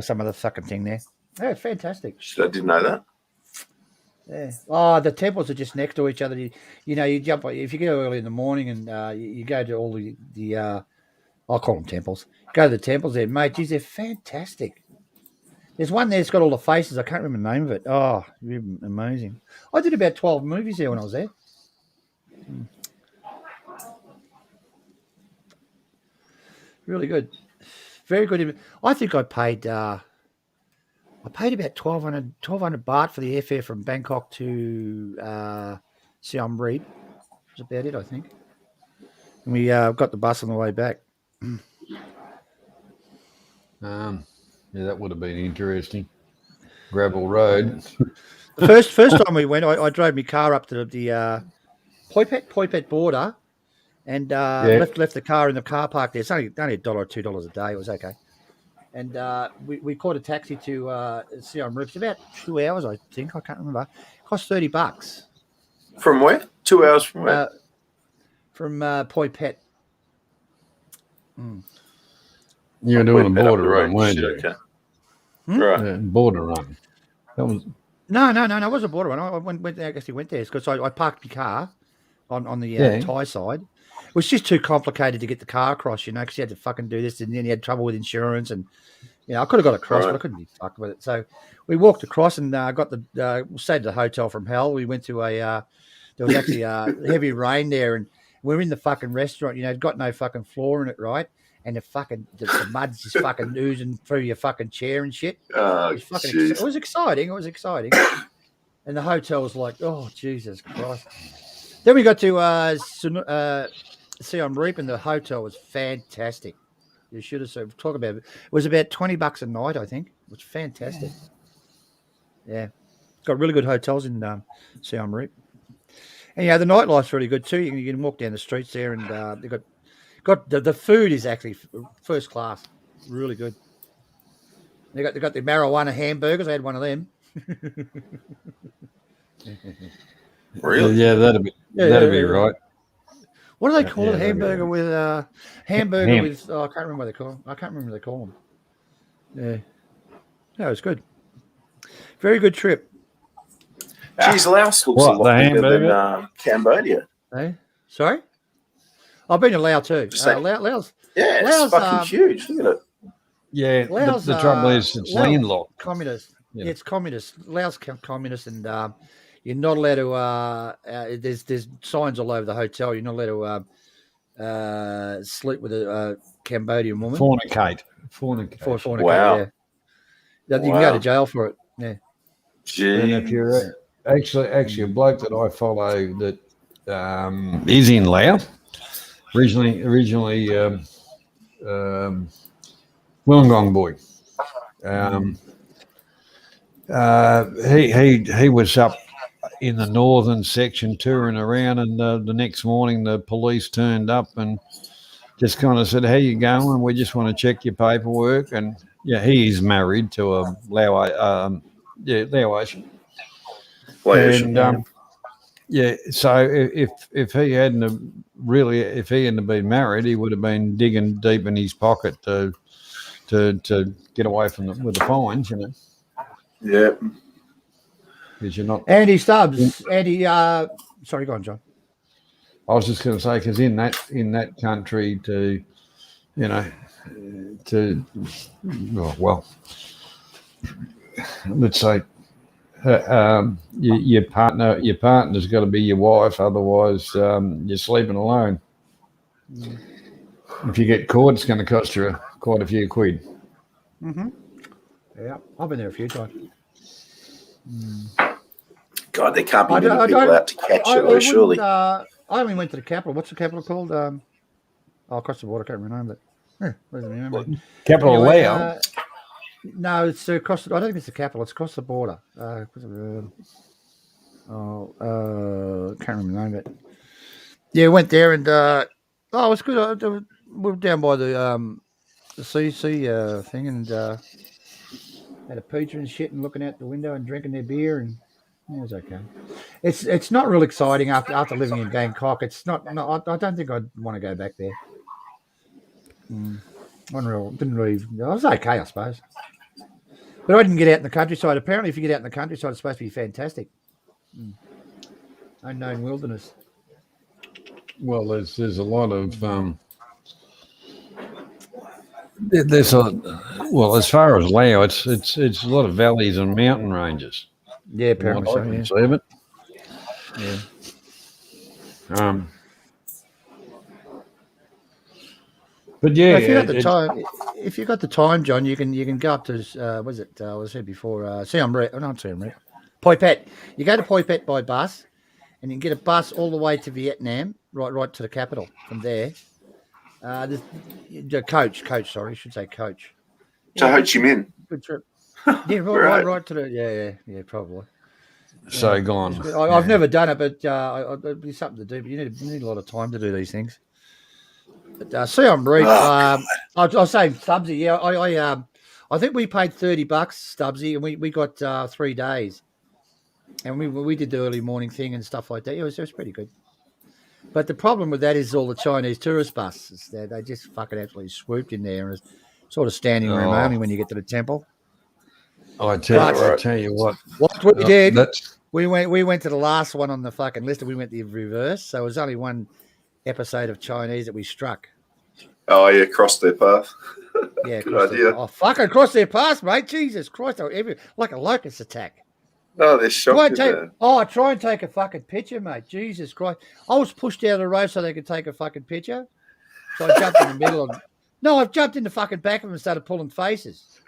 Some other fucking thing there. Yeah, it's fantastic. I didn't know that. Yeah. Oh, the temples are just next to each other. You jump if you go early in the morning and you go to all the I'll call them temples. Go to the temples there, mate. Geez, they're fantastic. There's one there that's got all the faces. I can't remember the name of it. Oh, amazing. I did about 12 movies there when I was there. Really good. Very good. I think I paid about 1,200 baht for the airfare from Bangkok to Siam Reap. That's about it, I think. And we got the bus on the way back. Yeah, that would have been interesting. Gravel road. The first time we went, I drove my car up to the Poi Phet border and left the car in the car park there. It's only $1 or $2 a day. It was okay. And we caught a taxi to Siam Reap. It's about 2 hours, I think. I can't remember. It cost $30. From where? 2 hours from where? From Poi Phet. You were doing a border run, weren't you? Okay. Right. Yeah, border run. That was... No. It was a border run. I actually went there because I parked my car on the Thai side. It was just too complicated to get the car across, because you had to fucking do this, and then you had trouble with insurance, and I could have got across, but I couldn't be fucked with it. So we walked across and got stayed at the hotel from hell. We went to there was actually heavy rain there, and we're in the fucking restaurant. It got no fucking floor in it, right? And the mud's just fucking oozing through your fucking chair and shit. Oh, it was exciting. And the hotel was like, oh, Jesus Christ. Then we got to Siam Reap, and the hotel was fantastic. You should have talk about it. It was about $20 a night, I think. It was fantastic. Yeah. Got really good hotels in Siam Reap. And the nightlife's really good too. You can walk down the streets there, and they've got the food is actually first class, really good. They got the marijuana hamburgers. I had one of them. Really? Yeah, that'd be right. What do they call it? that'd be Hamburger right. with hamburger with. Oh, I can't remember what they call them. I can't remember what they call them. Yeah, no, it's good. Very good trip. Geez, Laos looks a What, lot the bigger than hamburger? Cambodia. Hey, sorry. I've been to Laos too. Just say- Laos. Yeah, it's Laos, fucking huge. Look at it. Yeah, Laos, the trouble is it's Laos, landlocked. Communist. Yeah. Yeah, it's communist. Laos communist, and you're not allowed to. There's signs all over the hotel. You're not allowed to sleep with a Cambodian woman. Fornicate. Fornicate. Wow. Yeah. You can go to jail for it. Yeah. Jeez. And if you're actually a bloke that I follow that is in Laos, originally Wollongong boy. He was up in the northern section touring around, and the next morning the police turned up and just kind of said, "How you going? We just want to check your paperwork." And yeah, he is married to a Laotian. And so if he hadn't been married, he would have been digging deep in his pocket to get away from with the fines, Yeah. Because you're not. Andy Stubbs. Sorry, go on, John. I was just going to say, because in that country let's say your partner's got to be your wife, otherwise you're sleeping alone. If you get caught, it's going to cost you quite a few quid. Mm-hmm. Yeah, I've been there a few times. God, there can't be many people out to catch you, surely. I only went to the capital. What's the capital called? Across the border. I can't remember. Remember. Capital Lao? No, it's across. I don't think it's the capital. It's across the border. Can't remember the name of it. Yeah, went there and it was good. We were down by the CC thing and had a pizza and shit and looking out the window and drinking their beer, and it was okay. It's not real exciting after living in Bangkok. It's not. No, I don't think I'd want to go back there. Didn't really. It was okay, I suppose. But I didn't get out in the countryside. Apparently, if you get out in the countryside, it's supposed to be fantastic. Unknown wilderness. Well, there's a lot of there's as far as Laos, it's a lot of valleys and mountain ranges. Yeah, apparently so. Yeah. But yeah, if you got the time, John, you can go up to was it? I was here before. Siam Reap. Not Siam Reap. Phoi Phet. You go to Phoi Phet by bus, and you can get a bus all the way to Vietnam, right to the capital. From there, the coach. Sorry, I should say coach. So Ho Chi Minh. Good trip. Yeah, right to the yeah, probably. So gone. I've never done it, but it'd be something to do. But you need a lot of time to do these things. But Siam Reap, I'll say Stubbsy. Yeah, I think we paid $30, Stubbsy, and we got 3 days, and we did the early morning thing and stuff like that. It was pretty good. But the problem with that is all the Chinese tourist buses. They just fucking absolutely swooped in there, and it's sort of standing room only when you get to the temple. I tell you what. What we did, we went to the last one on the fucking list, and we went the reverse. So it was only one episode of Chinese that we struck. Oh yeah, crossed their path. Yeah, good idea. Fucking cross their path, mate. Jesus Christ, like a locust attack. No, they're shocking. Try and take a fucking picture, mate. Jesus Christ. I was pushed out of the road so they could take a fucking picture. So I jumped in the middle of No, I've jumped in the fucking back of them and started pulling faces.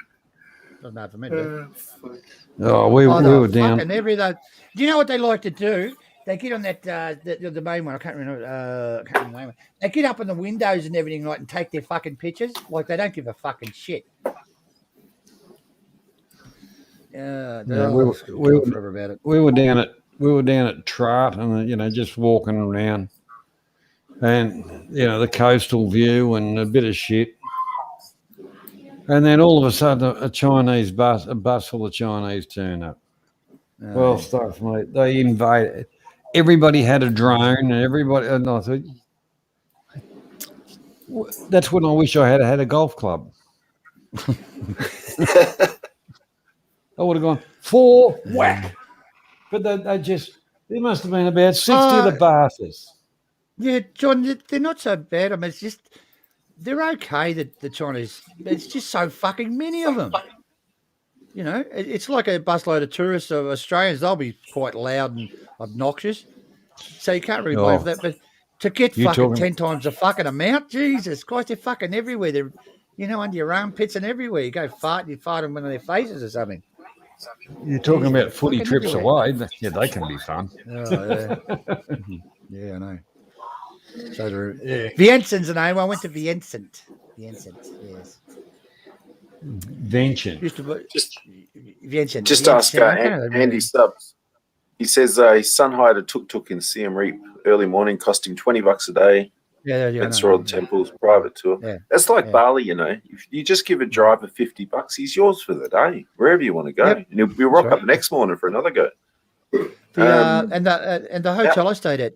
Doesn't matter for me. Do we were down. Fucking every day. Do you know what they like to do? They get on that the main one. I can't remember. The name. They get up on the windows and everything like and take their fucking pictures. Like they don't give a fucking shit. We were down at Trat and just walking around, and the coastal view and a bit of shit. And then all of a sudden, a bus full of Chinese turn up. Well, stuff, mate. They invaded. Everybody had a drone, and I thought, that's when I wish I had had a golf club. I would have gone 4 whack. But there must have been about 60 of the bastards. Yeah, John, they're not so bad. I mean, it's just, they're okay, the Chinese. It's just so fucking many of them. It's like a busload of tourists of Australians. They'll be quite loud and obnoxious. So you can't really blame that. But to get fucking 10 times the fucking amount, Jesus Christ, they're fucking everywhere. They're, under your armpits and everywhere. You go fart, you fart them in their faces or something. You're talking about footy trips away. Yeah, they can be fun. Oh, yeah. Yeah, I know. So Viencen's the name. I went to Viencent. Viencent, yes. Vincent. Just ask Andy Stubbs. He says his son hired a tuk-tuk in Siam Reap early morning, costing $20 a day. Yeah. That's all the temples, private tour. Yeah. That's like Bali, If you just give a driver $50, he's yours for the day, wherever you want to go. Yep. And he'll rock up next morning for another go. And the hotel I stayed at,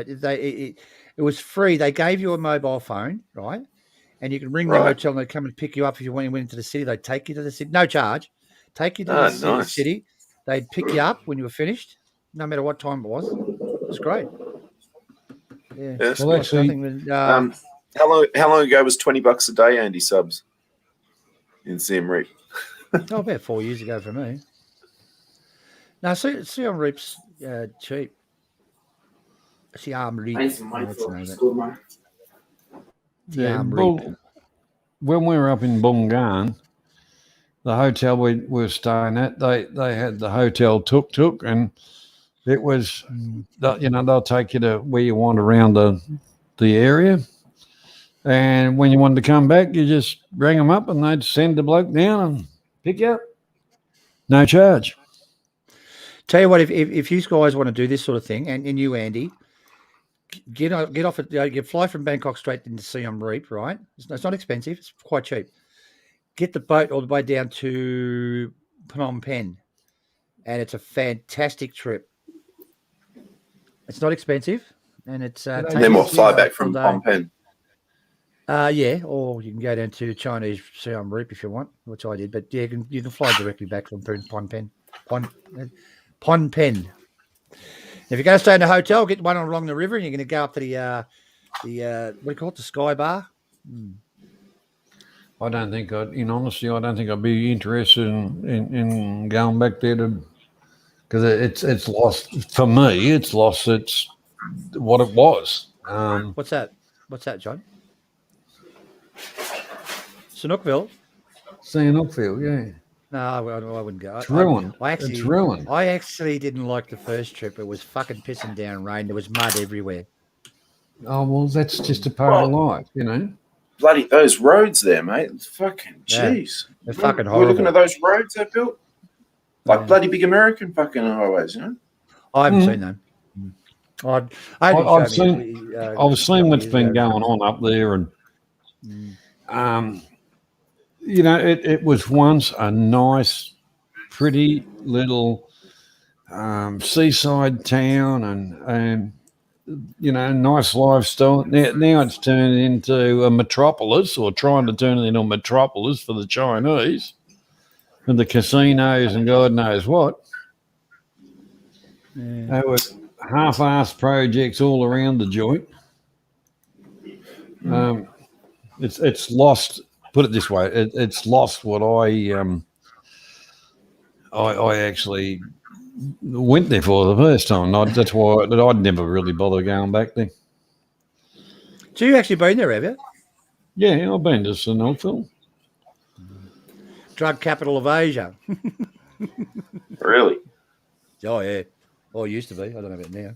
it was free. They gave you a mobile phone, right? And you can ring the hotel and they'd come and pick you up if you went into the city. They'd take you to the city, no charge. Take you to the city. They'd pick you up when you were finished, no matter what time it was. It was great. Yeah. Well, actually, how long ago was $20 a day, Andy Subs, in Siam Reap? About 4 years ago for me. No, Siam Reap's cheap. Siam Reap. When we were up in Bungan, the hotel we were staying at, they had the hotel tuk-tuk, and it was, they'll take you to where you want around the area. And when you wanted to come back, you just bring them up and they'd send the bloke down and pick you up. No charge. Tell you what, if you guys want to do this sort of thing, and you, Andy, get off at, you fly from Bangkok straight into Siam Reap, right? It's not expensive. It's quite cheap. Get the boat all the way down to Phnom Penh, and it's a fantastic trip. It's not expensive, and it's then we'll fly back from Phnom Penh. Yeah, or you can go down to Chinese Siam Reap if you want, which I did. But yeah, you can fly directly back from Phnom Penh. Phnom Penh. If you're going to stay in a hotel, get one along the river, and you're going to go up to the what do you call it, the Sky Bar. I don't think in honesty, I don't think I'd be interested in going back there because it's lost for me. It's lost its what it was. What's that? What's that, John? Chinookville, yeah. No, I wouldn't go. It's ruined. It's ruined. I actually didn't like the first trip. It was fucking pissing down rain. There was mud everywhere. Oh, well, that's just a part of life, Bloody those roads there, mate. Fucking jeez. They're fucking horrible. We're looking at those roads they built. Like bloody big American fucking highways, I haven't seen them. I've seen what's been going on up there, and it was once a nice, pretty little seaside town, and nice lifestyle. Now it's turned into a metropolis, or trying to turn it into a metropolis for the Chinese, and the casinos and God knows what. Yeah. There were half-assed projects all around the joint. It's lost. Put it this way: it's lost what I actually went there for the first time. That's why I'd never really bother going back there. So you actually been there, have you? Yeah, I've been to Chinookville. drug capital of Asia. Really? Oh, yeah. Or it used to be. I don't know about now.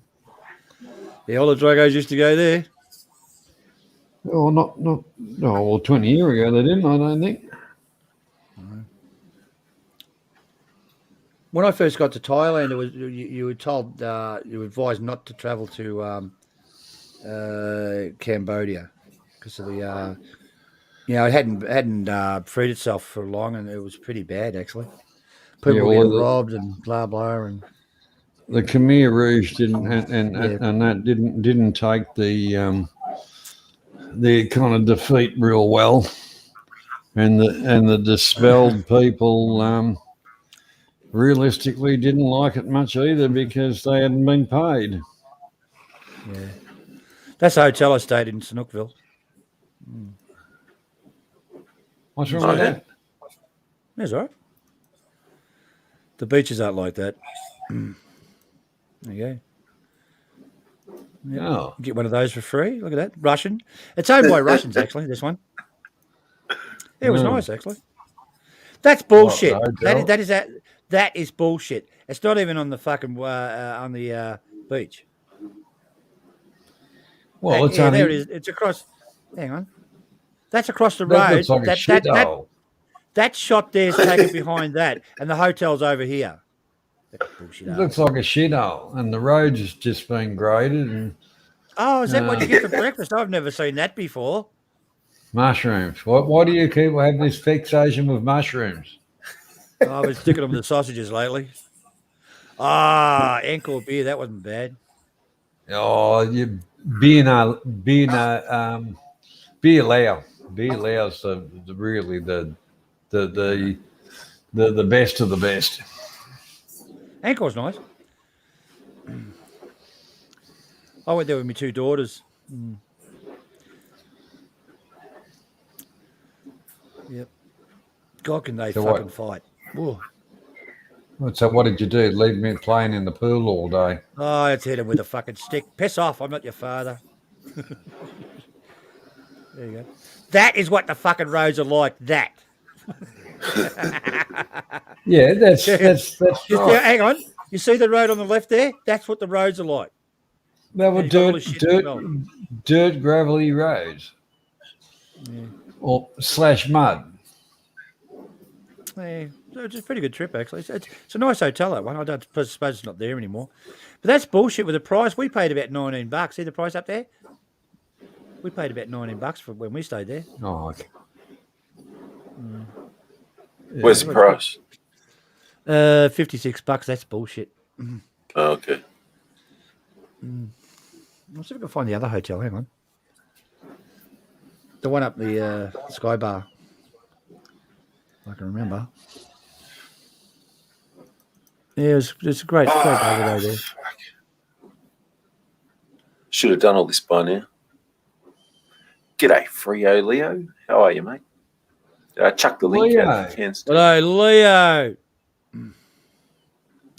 Yeah, all the druggos used to go there. Oh, well, 20 years ago they didn't, I don't think. When I first got to Thailand, it was you were told you were advised not to travel to Cambodia because of the it hadn't freed itself for long, and it was pretty bad actually. People were getting robbed and blah blah, and the Khmer Rouge didn't and that didn't take the kind of defeat real well, and the dispelled people realistically didn't like it much either because they hadn't been paid. Yeah, that's the hotel I stayed in Snookville. What's wrong with that? That's all right. The beaches aren't like that. There you go. Yep. Oh. Get one of those for free. Look at that. Russian. It's owned by Russians, actually, this one. Yeah, it was nice, actually. That's bullshit. That is bullshit. It's not even on the fucking on the beach. Well, it's there it is. It's across. Hang on. That's across the road. Looks like a shithole. That shot there's taken behind that, and the hotel's over here. It looks like a shithole, and the road's just been graded. And oh, is that what you get for breakfast? I've never seen that before. Mushrooms. Why do you keep have this fixation with mushrooms? I've been sticking them with the sausages lately. Encore beer, that wasn't bad. Oh, beer lao. Beer lao's really the best of the best. Anchore's nice. I went there with my two daughters. Yep. God, can they fucking fight. Whoa. So what did you do? Leave me playing in the pool all day? Oh, let's hit him with a fucking stick. Piss off, I'm not your father. There you go. That is what the fucking roads are like, that. Yeah, that's right. Hang on. You see the road on the left there? That's what the roads are like. They were dirt, gravelly roads. Yeah. Or / mud. Yeah, it's a pretty good trip, actually. It's a nice hotel, that one. I don't suppose it's not there anymore. But that's bullshit with the price. We paid about $19. See the price up there? We paid about $19 for when we stayed there. Oh, okay. Yeah. Where's the price? $56. That's bullshit. Oh, okay. I'll see if I can find the other hotel. Hang on. The one up the Sky Bar. I can remember. Yeah, it's a great holiday there. Fuck. Should have done all this by now. G'day, Frio Leo. How are you, mate? Chuck the link out if you can. Hello, Leo.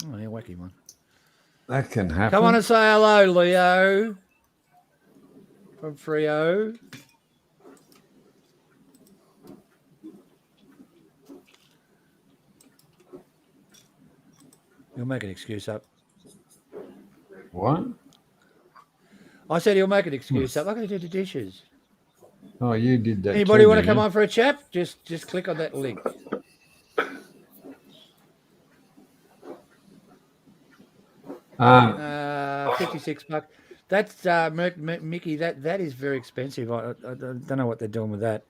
Oh, yeah, wacky one. That can happen. Come on and say hello, Leo. From Frio. He'll make an excuse up. What? I said he'll make an excuse up. I'm going to do the dishes. Oh, you did that. Anybody want to come on for a chat? Just click on that link. $56. That's Mickey. That is very expensive. I don't know what they're doing with that.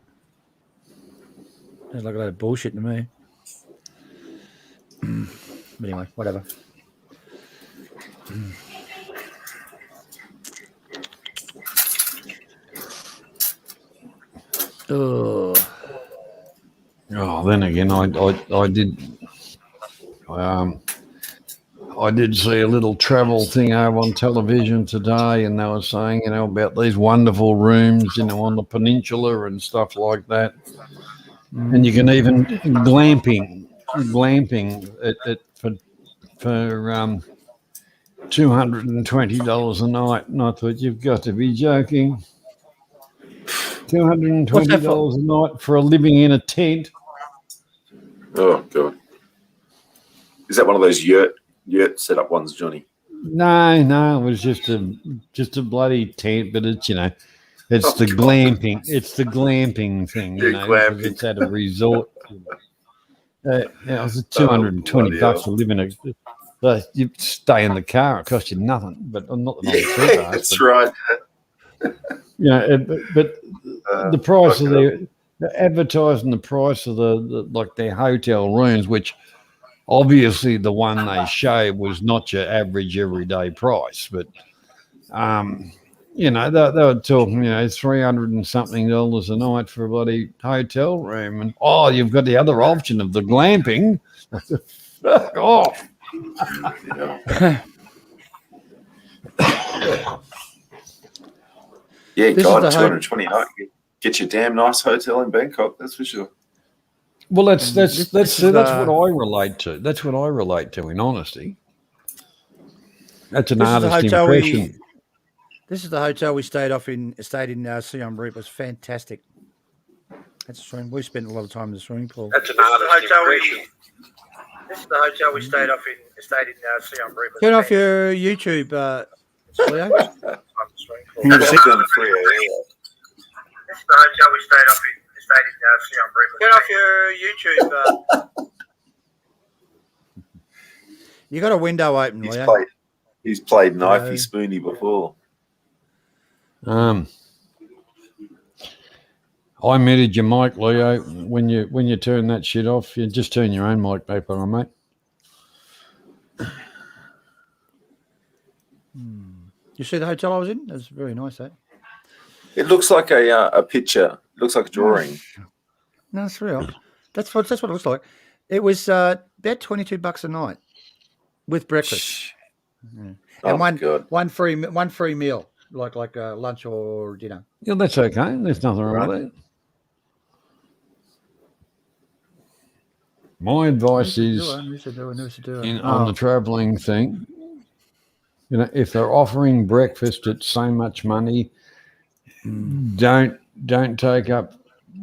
Sounds like a lot of bullshit to me. But anyway, whatever. Oh, then again, I did see a little travel thing over on television today, and they were saying, about these wonderful rooms, on the peninsula and stuff like that. And you can even glamping for $220 a night. And I thought, you've got to be joking. $220 a night for living in a tent. Oh god. Is that one of those yurt setup ones, Johnny? No, it was just a bloody tent, but it's it's the God. glamping. It's the glamping thing, Glamping. because it's at a resort. It was $220 to live in a. You stay in the car, it costs you nothing. But not that I'm too fast. That's right. But the price of the advertising, the price of the their hotel rooms, which obviously the one they show was not your average everyday price, but they were talking $300 and something a night for a bloody hotel room, and you've got the other option of the glamping. Fuck off. Yeah, God, 220 night. Get your damn nice hotel in Bangkok, that's for sure. Well, that's what I relate to. That's what I relate to, in honesty. That's an artist impression. This is the hotel we stayed in Siam Reap. It was fantastic. That's a swimming. We spent a lot of time in the swimming pool. That's an artist impression. This is the hotel we stayed in Siam Reap. Turn off your YouTube, Leo. This is the hotel we stayed in Siam Reap. Turn off your YouTube. You got a window open, Leo. He's played Knifey Spoony before. I muted your mic, Leo. When you turn that shit off, you just turn your own mic back on, mate. You see the hotel I was in? It was very nice, eh? It looks like a picture. It looks like a drawing. No, it's real. That's what it looks like. It was about $22 a night with breakfast. Yeah. And one free meal, like lunch or dinner. Yeah, that's okay. There's nothing wrong with that. My advice is on the travelling thing. If they're offering breakfast at so much money, don't take up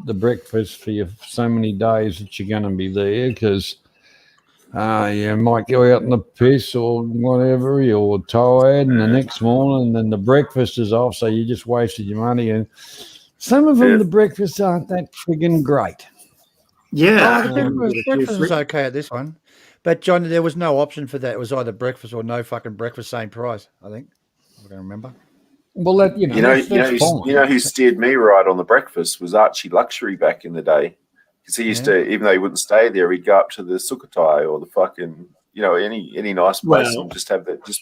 the breakfast for so many days that you're going to be there, because you might go out in the piss or whatever, you're tired, and the next morning, then the breakfast is off, so you just wasted your money. And some of them, the breakfasts aren't that friggin' great. Yeah. The breakfast was okay at this one. But, John, there was no option for that. It was either breakfast or no fucking breakfast, same price, I think. I don't remember. Well, you know who steered me right on the breakfast was Archie Luxury back in the day. Because he used to, even though he wouldn't stay there, he'd go up to the Sukhothai or the fucking, any nice place and just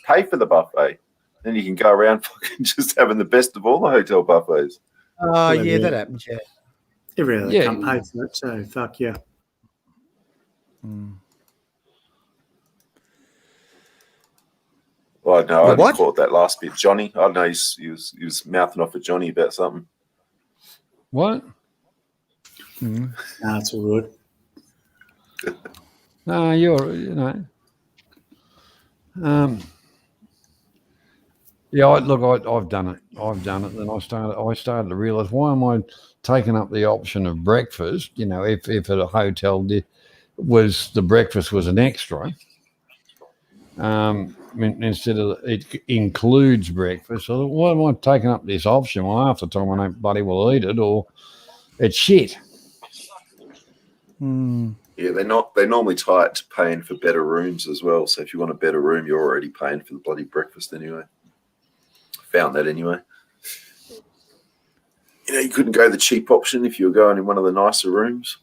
pay for the buffet. Then you can go around fucking just having the best of all the hotel buffets. Oh, yeah, that happens, yeah. Every other can't pay for it, so fuck yeah. Well, no, I didn't caught that last bit. Johnny, I don't know, he was mouthing off at Johnny about something. What? No, it's all good. No, I've done it. Then I started to realise, why am I taking up the option of breakfast? If at a hotel the breakfast was an extra, instead of it includes breakfast. So why am I taking up this option? Well, half the time I don't bloody well eat it, or it's shit. Yeah, they normally tie it to paying for better rooms as well. So if you want a better room, you're already paying for the bloody breakfast anyway. Found that anyway. You couldn't go the cheap option if you were going in one of the nicer rooms.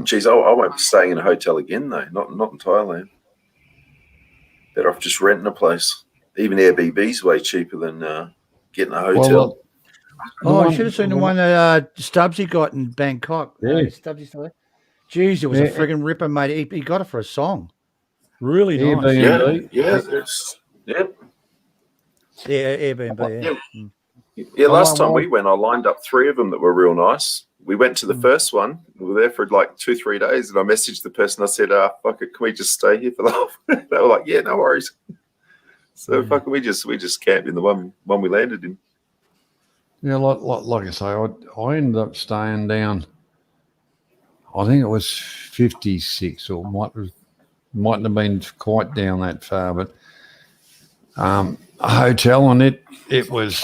Geez, I won't be staying in a hotel again though. Not in Thailand. Better off just renting a place. Even Airbnb's way cheaper than getting a hotel. I should have seen the one that Stubbsy got in Bangkok. Yeah. Stubbsy still there? Jeez, it was a friggin' ripper, mate. He got it for a song. Really nice. Airbnb. Airbnb. Yeah, last time we went, I lined up 3 of them that were real nice. We went to the first one. We were there for like 2-3 days, and I messaged the person. I said, fuck it, can we just stay here for the whole? They were like, yeah, no worries. So fuck it, we just camped in the one we landed in. Yeah, like I say, I ended up staying down I think it was 56, or mightn't have been quite down that far, but a hotel, and it was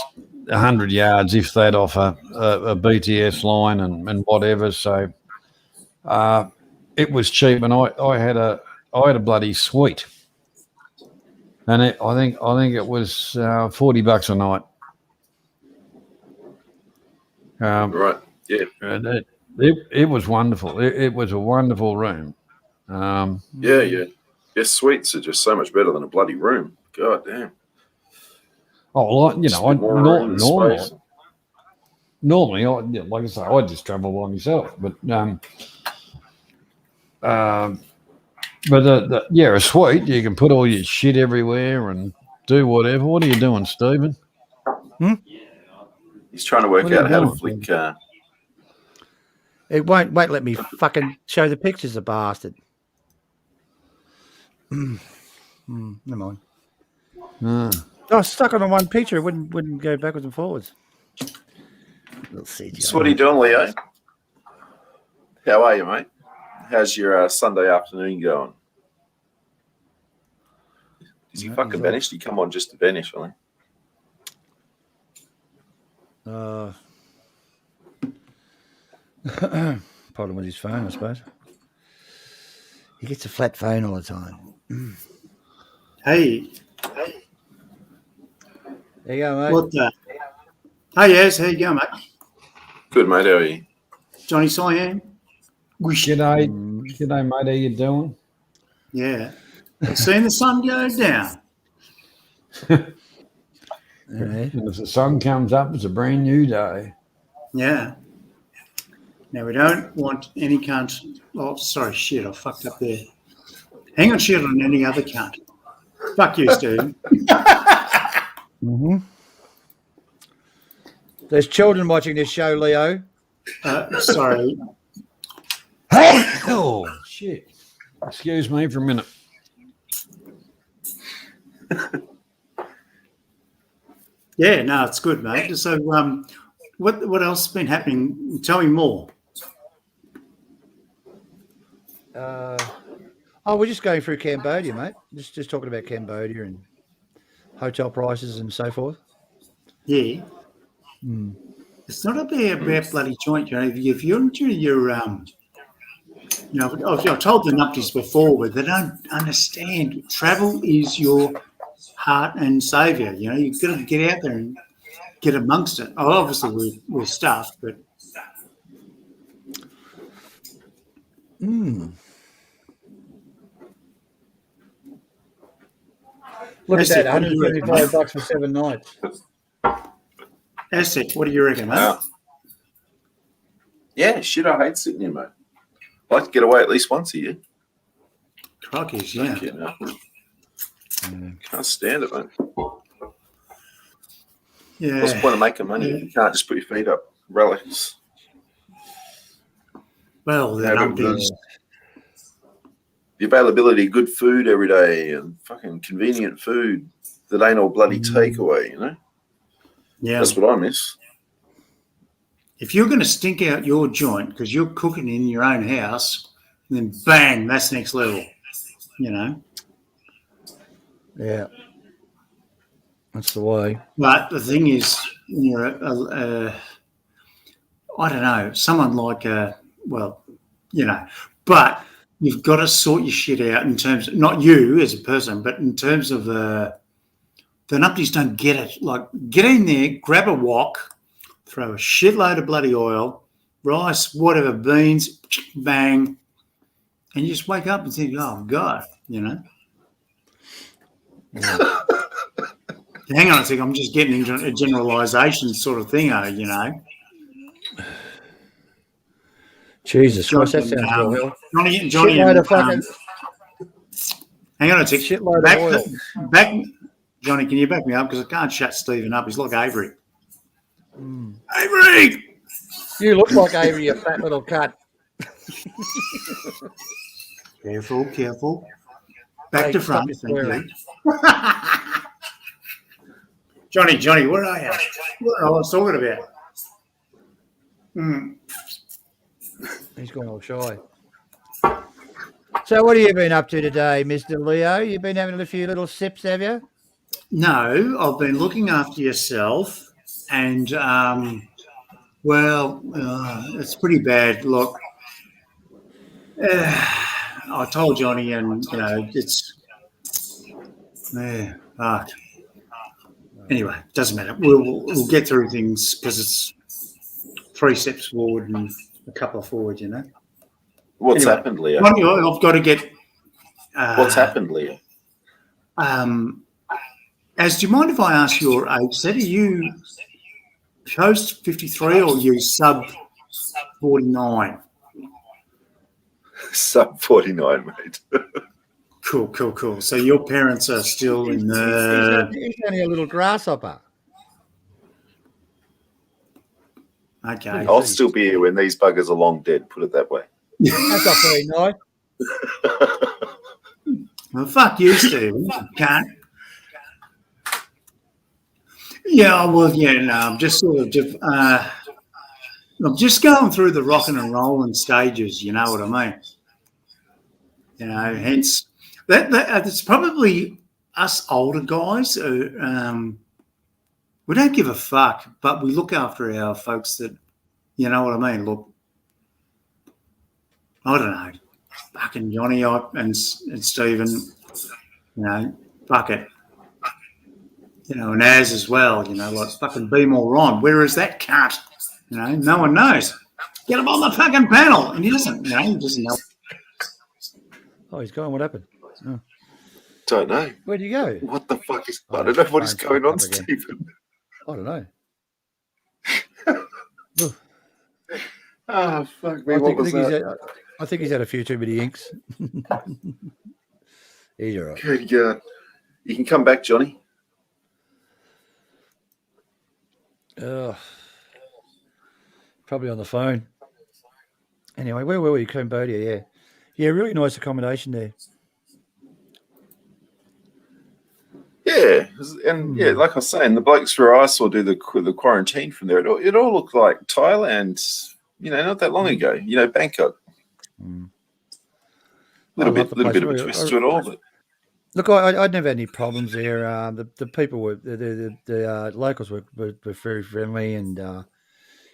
100 yards, if that, off a BTS line and whatever. So it was cheap, and I had a bloody suite, and I think it was $40 a night. Right. Yeah. And it was wonderful. It was a wonderful room. Yeah. Suites are just so much better than a bloody room. God damn. Oh, well, you know, normally, like I say, I just travel by myself, but a suite, you can put all your shit everywhere and do whatever. What are you doing, Stephen? He's trying to work out how to flick. It won't let me fucking show the pictures, the bastard. Never mind. I was stuck on one picture. It wouldn't go backwards and forwards. We'll see. So what are you doing, Leo? How are you, mate? How's your Sunday afternoon going? Is he fucking vanished? He come on just to vanish, I think. Problem with his phone, I suppose. He gets a flat phone all the time. Hey. There you go, mate. What the? Hey, yes, how you going, mate? Good, mate. How are you? Johnny Siam. G'day, mate. How you doing? Yeah. Seeing the sun go down. And if the sun comes up, it's a brand new day. Yeah. Now, we don't want any cunt. Oh, sorry, shit, I fucked up there. Hang on, shit on any other cunt. Fuck you, Steve. There's children watching this show, Leo. Sorry. Oh, shit. Excuse me for a minute. Yeah, no, it's good, mate. So, what else has been happening? Tell me more. We're just going through Cambodia, mate. Just talking about Cambodia and hotel prices and so forth. Yeah. It's not about bloody joint, you know. If you're into your, you know, I've told the nupties before, but they don't understand. Travel is your heart and saviour. You know, you've got to get out there and get amongst it. Oh, obviously, we're stuffed, but. Look at that, $175 for 7 nights. Asset, what do you reckon, mate? Yeah, shit, I hate Sydney, mate. I like to get away at least once a year. Crikey's, yeah. Can't stand it, mate. Yeah. What's the point of making money if you can't just put your feet up? Relax. Well, the availability of good food every day and fucking convenient food that ain't all bloody takeaway, you know? Yeah. That's what I miss. If you're going to stink out your joint because you're cooking in your own house, then bang, that's next level, you know? Yeah. That's the way. But the thing is, you know, I don't know, someone like, well, you know, but you've got to sort your shit out in terms of, not you as a person, but in terms of the nupties don't get it. Like, get in there, grab a wok, throw a shitload of bloody oil, rice, whatever, beans, bang, and you just wake up and think, oh, God, you know. Yeah. Hang on a second, I'm just getting into a generalisation sort of thing, you know. Jesus Christ, that sounds well. Johnny and, fucking... Hang on a second. Shitload of oil. Back, Johnny, can you back me up? Because I can't shut Stephen up. He's like Avery. Avery! You look like Avery, you fat little cut. Careful. Back to front. Thank you. Johnny, where are you? What I was talking about? He's gone all shy. So what have you been up to today, Mr. Leo? You've been having a few little sips, have you? No, I've been looking after yourself, and it's pretty bad. Look, I told Johnny, and it's fuck. Anyway, doesn't matter. We'll get through things because it's 3 steps forward and a couple of forward. What's happened, Leo? I've got to get. What's happened, Leo? Az, do you mind if I ask your age set? Are you post 53 or are you sub 49? Sub 49, mate. Cool. So your parents are still in the... He's only a little grasshopper. Okay. I'll still be here when these buggers are long dead, put it that way. That's not very nice. Well, fuck you, Stephen. Can't. Yeah, well, I'm just sort of I'm just going through the rocking and rolling stages, you know what I mean? Hence that it's probably us older guys. We don't give a fuck, but we look after our folks that, you know what I mean? Look, I don't know, fucking Johnny and Stephen, fuck it. And Az as well, like fucking be more on. Where is that cunt? No one knows. Get him on the fucking panel. And he doesn't, he doesn't know. Oh, he's gone. What happened? Oh. Don't know. Where'd you go? What the fuck is... I don't know what is going on, Stephen. I don't know. Oh, fuck me. What was that? I think he's had a few too many inks. He's all right. Good God. You can come back, Johnny. Probably on the phone. Anyway, where were we? Cambodia, yeah, really nice accommodation there. Yeah, and like I was saying, the blokes where I saw do the quarantine from there, it all looked like Thailand, not that long ago. Bangkok. Little bit of a twist to it all, but. Look, I'd never had any problems there. The people were the locals were very friendly, and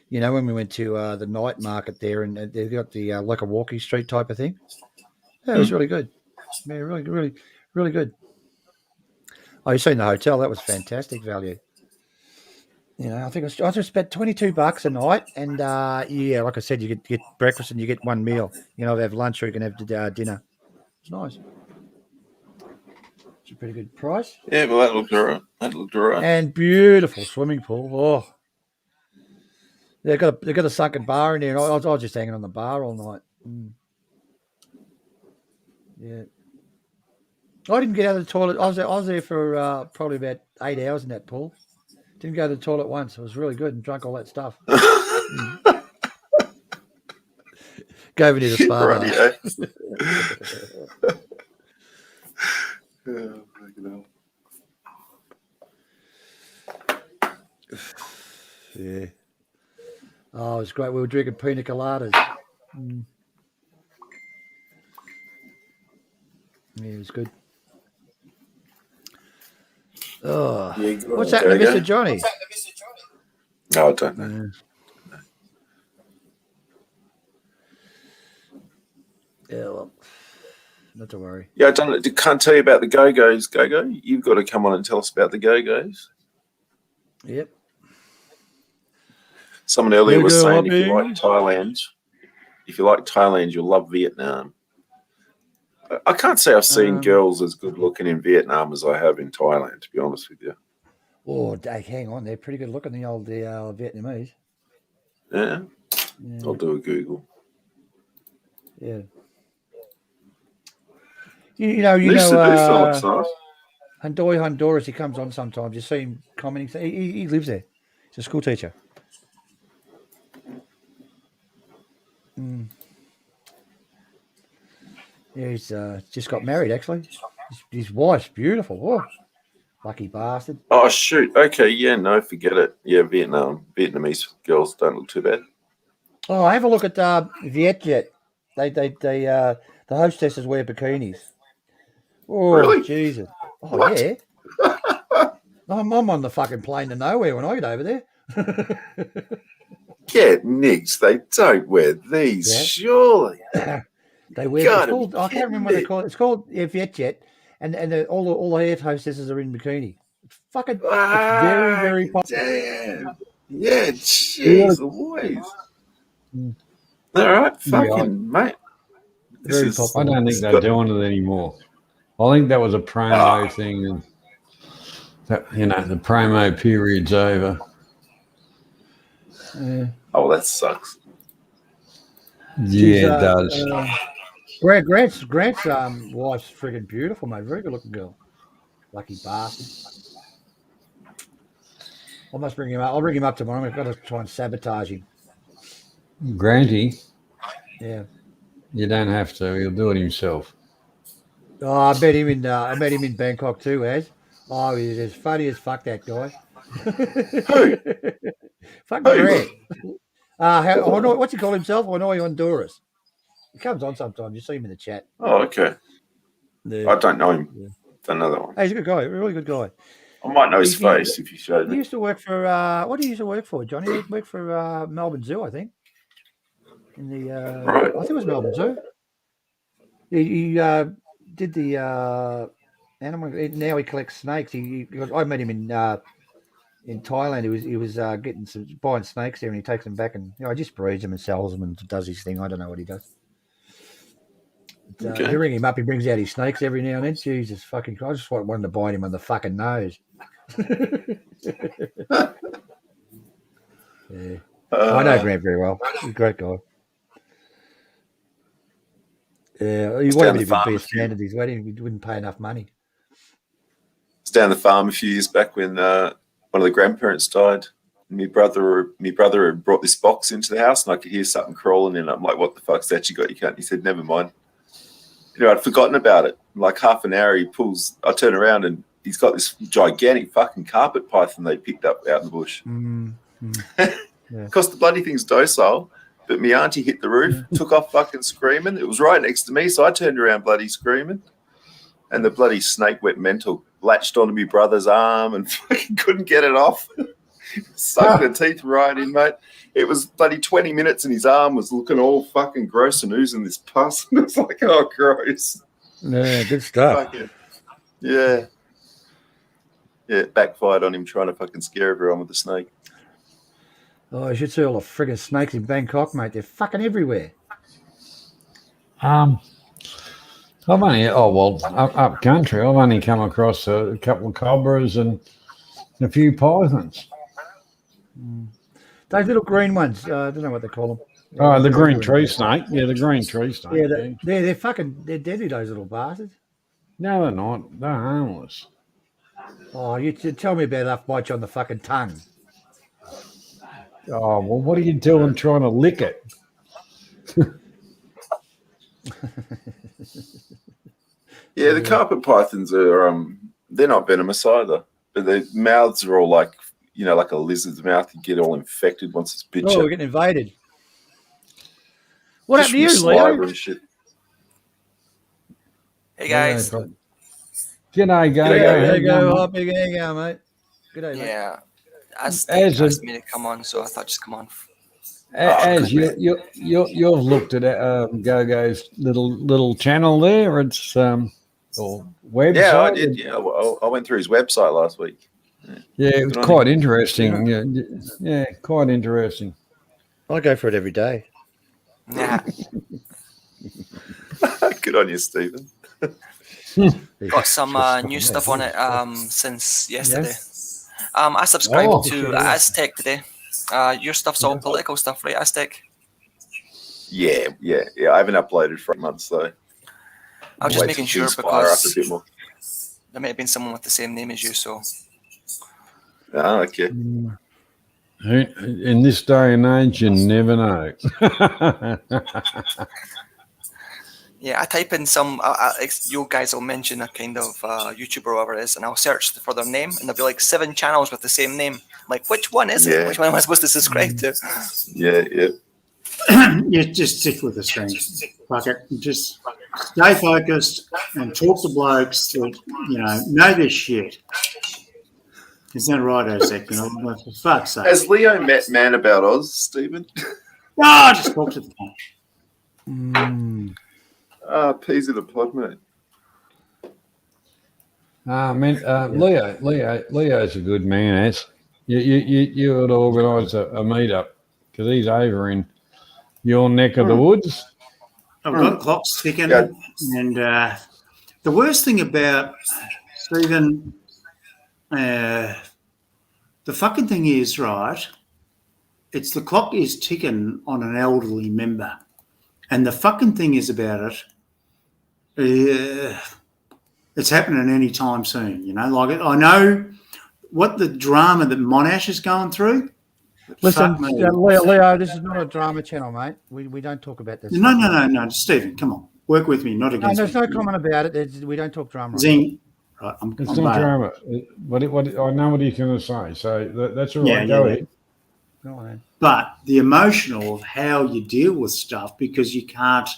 when we went to the night market there, and they got the like a walkie street type of thing. Yeah, it was really good. Yeah, really good. Oh, you seen the hotel? That was fantastic value. I think I just spent $22 a night, and like I said, you could get breakfast and you get one meal. Have lunch or you can have dinner. It's nice. A pretty good price. Yeah, well, that looked all right. And beautiful swimming pool. Oh, they got a sunken bar in there. I was just hanging on the bar all night. Yeah, I didn't get out of the toilet. I was there for probably about 8 hours in that pool. Didn't go to the toilet once. It was really good and drank all that stuff. Go over to the spa. Yeah. Oh, it was great. We were drinking pina coladas. Yeah, it was good. Oh, what's happening to Mr. Johnny? No, I don't know. Yeah, well, not to worry. Yeah, I can't tell you about the Go-Go's, Go-Go. You've got to come on and tell us about the Go-Go's. Yep. Someone earlier was saying if you like Thailand, you'll love Vietnam. I can't say I've seen girls as good looking in Vietnam as I have in Thailand, to be honest with you. Oh, hang on. They're pretty good looking, the old Vietnamese. Yeah. I'll do a Google. Yeah. Handoy Honduras, he comes on sometimes. You see him commenting. He lives there. He's a school teacher. Yeah, he's just got married, actually. His wife's beautiful. Oh, lucky bastard. Oh, shoot. Okay, yeah, no, forget it. Yeah, Vietnamese girls don't look too bad. Oh, have a look at Vietjet. The hostesses wear bikinis. Oh, Really? Jesus. Oh, What? yeah. I'm on the fucking plane to nowhere when I get over there. Get nicked. They don't wear these, Yeah. surely. They wear. It's called. I can't remember what they call it. It's called Vietjet, and all the air hostesses are in bikini. It's fucking. It's very, very popular. Damn. Yeah, jeez Louise. All right, fucking mate. Very This is, I popular. don't think they're doing it anymore. I think that was a promo thing, and that, the promo period's over. oh, that sucks. Yeah, it does. Grant's wife's friggin' beautiful, mate. Very good looking girl. Lucky bastard. I must bring him up. I'll bring him up tomorrow. I've got to try and sabotage him. Granty, Yeah. you don't have to. He'll do it himself. Oh, I met him in Bangkok too, Az. Oh, he's as funny as fuck, that guy. Who? Fucking Grant. What's he call himself? Hanoi, Honduras. He comes on sometimes. You see him in the chat. Oh, okay. Yeah. I don't know him. Yeah. Don't know that one. Hey, he's a good guy. A really good guy. I might know his face if you showed He me. used to work for what did he used to work for, Johnny? He worked for Melbourne Zoo, I think. In the Right. I think it was Melbourne Zoo. He did the animal. Now he collects snakes. Because I met him in Thailand. He was buying snakes there, and he takes them back and he just breeds them and sells them and does his thing. I don't know what he does. But, you ring him up, he brings out his snakes every now and then. Jesus fucking Christ! I just wanted to bite him on the fucking nose. Yeah. I know Grant very well. He's a great guy. Yeah, he wanted me to be a stand at his wedding. He wouldn't pay enough money. I was down the farm a few years back when one of the grandparents died. My brother had brought this box into the house, and I could hear something crawling in it. I'm like, "What the fuck's that you got? You can't." He said, "Never mind." I'd forgotten about it. Like half an hour, I turn around and he's got this gigantic fucking carpet python they picked up out in the bush. Because the bloody thing's docile, but my auntie hit the roof, took off fucking screaming. It was right next to me, so I turned around bloody screaming. And the bloody snake went mental, latched onto my brother's arm and fucking couldn't get it off. Sucked the teeth right in, mate. It was bloody 20 minutes and his arm was looking all fucking gross and oozing this pus. And it's like, oh, gross. Yeah, good stuff. Fucking, yeah. Yeah, it backfired on him trying to fucking scare everyone with the snake. Oh, you should see all the friggin' snakes in Bangkok, mate. They're fucking everywhere. I've only, up country, I've only come across a couple of cobras and a few pythons. Those little green ones, I don't know what they call them. Oh, the green tree snake. Yeah, the green tree snake. Yeah, they're deadly, those little bastards. No, they're not. They're harmless. Oh, you tell me about enough bite you on the fucking tongue. Oh, well, what are you doing trying to lick it? Yeah, the carpet pythons are they're not venomous either, but their mouths are all like like a lizard's mouth. You get all infected once it's bit. Oh, we're getting invaded. What happened to you, Leo? And shit. Hey guys. G'day, go. Big go, mate. G'day, mate. Yeah. As asked me to come on, so I thought just come on. As you've looked at Go-Go's little channel there, it's or website. Yeah, I did. Yeah, I went through his website last week. Yeah, it was quite interesting. Yeah, quite interesting. I go for it every day. Yeah. Good on you, Stephen. Got some new stuff on it since yesterday. I subscribed to Aztec today. Your stuff's all political stuff, right, Aztec? Yeah. I haven't uploaded for a month, so I was just making sure because there may have been someone with the same name as you, so. Oh, okay. In this day and age, you never know. Yeah, I type in some, you guys will mention a kind of YouTuber or whatever it is, and I'll search for their name, and there'll be like 7 channels with the same name. Like, which one is it? Which one am I supposed to subscribe to? Yeah. You just stick with the string. Fuck it. Just stay focused and talk to blokes that, know their shit. Is that right, Ozek? For fuck's sake. Has Leo met Man About Oz, Stephen? No, just talk to the phone. Peas in a pod, mate. Leo's a good man, as you would organise a meetup because he's over in your neck of the woods. I've got clocks ticking, and the worst thing about Stephen, the fucking thing is, right, it's the clock is ticking on an elderly member, and the fucking thing is about it, it's happening any time soon, like I know what the drama that Monash is going through. Listen, Leo, this is not a drama channel, mate. We don't talk about this. No, Stephen, come on, work with me, not against me. There's no comment about it. We don't talk drama. Zing. Right, it's not drama. What I know what he's going to say, so that's all right. Go ahead. Go on. But the emotional of how you deal with stuff, because you can't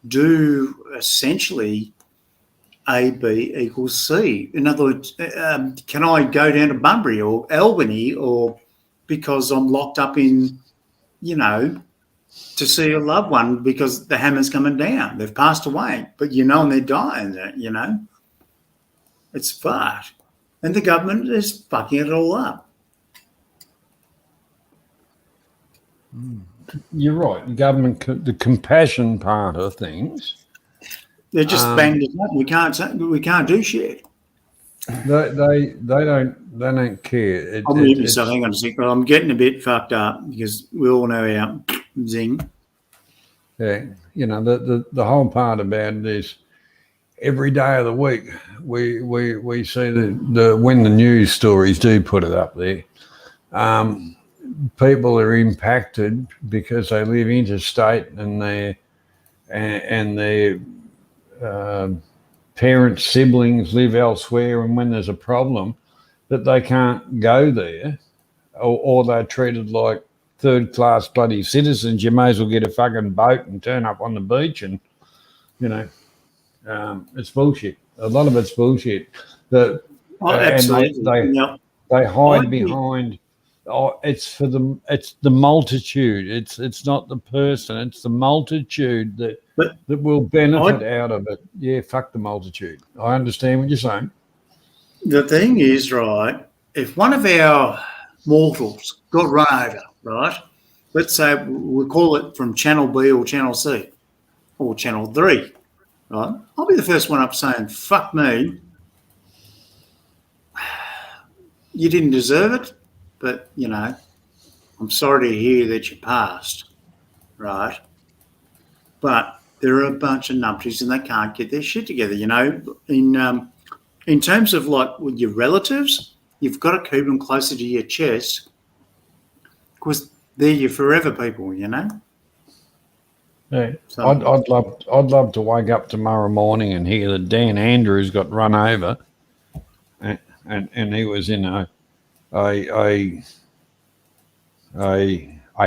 do essentially A, B equals C. In other words, can I go down to Bunbury or Albany, or because I'm locked up in, to see a loved one because the hammer's coming down. They've passed away, but and they're dying, It's fucked. And the government is fucking it all up. You're right. The government, the compassion part of things. They're just banged it up. We can't do shit. They don't care. I'll mute myself. Hang on a second. I'm getting a bit fucked up because we all know our zing. Yeah, the whole part about it is every day of the week we see the when the news stories do put it up there. People are impacted because they live interstate and their parents, siblings live elsewhere, and when there's a problem that they can't go there, or they're treated like third-class bloody citizens. You may as well get a fucking boat and turn up on the beach, and it's bullshit. A lot of it's bullshit. Absolutely. They hide behind. It's the multitude. It's not the person. It's the multitude that will benefit out of it. Yeah, fuck the multitude. I understand what you're saying. The thing is, right, if one of our mortals got run over, right, let's say we call it from Channel B or Channel C or Channel 3, right, I'll be the first one up saying, fuck me, you didn't deserve it, but, I'm sorry to hear that you passed, right? But there are a bunch of numpties and they can't get their shit together, In terms of like with your relatives, you've got to keep them closer to your chest because they're your forever people, Yeah. So, I'd love to wake up tomorrow morning and hear that Dan Andrews got run over, and he was in a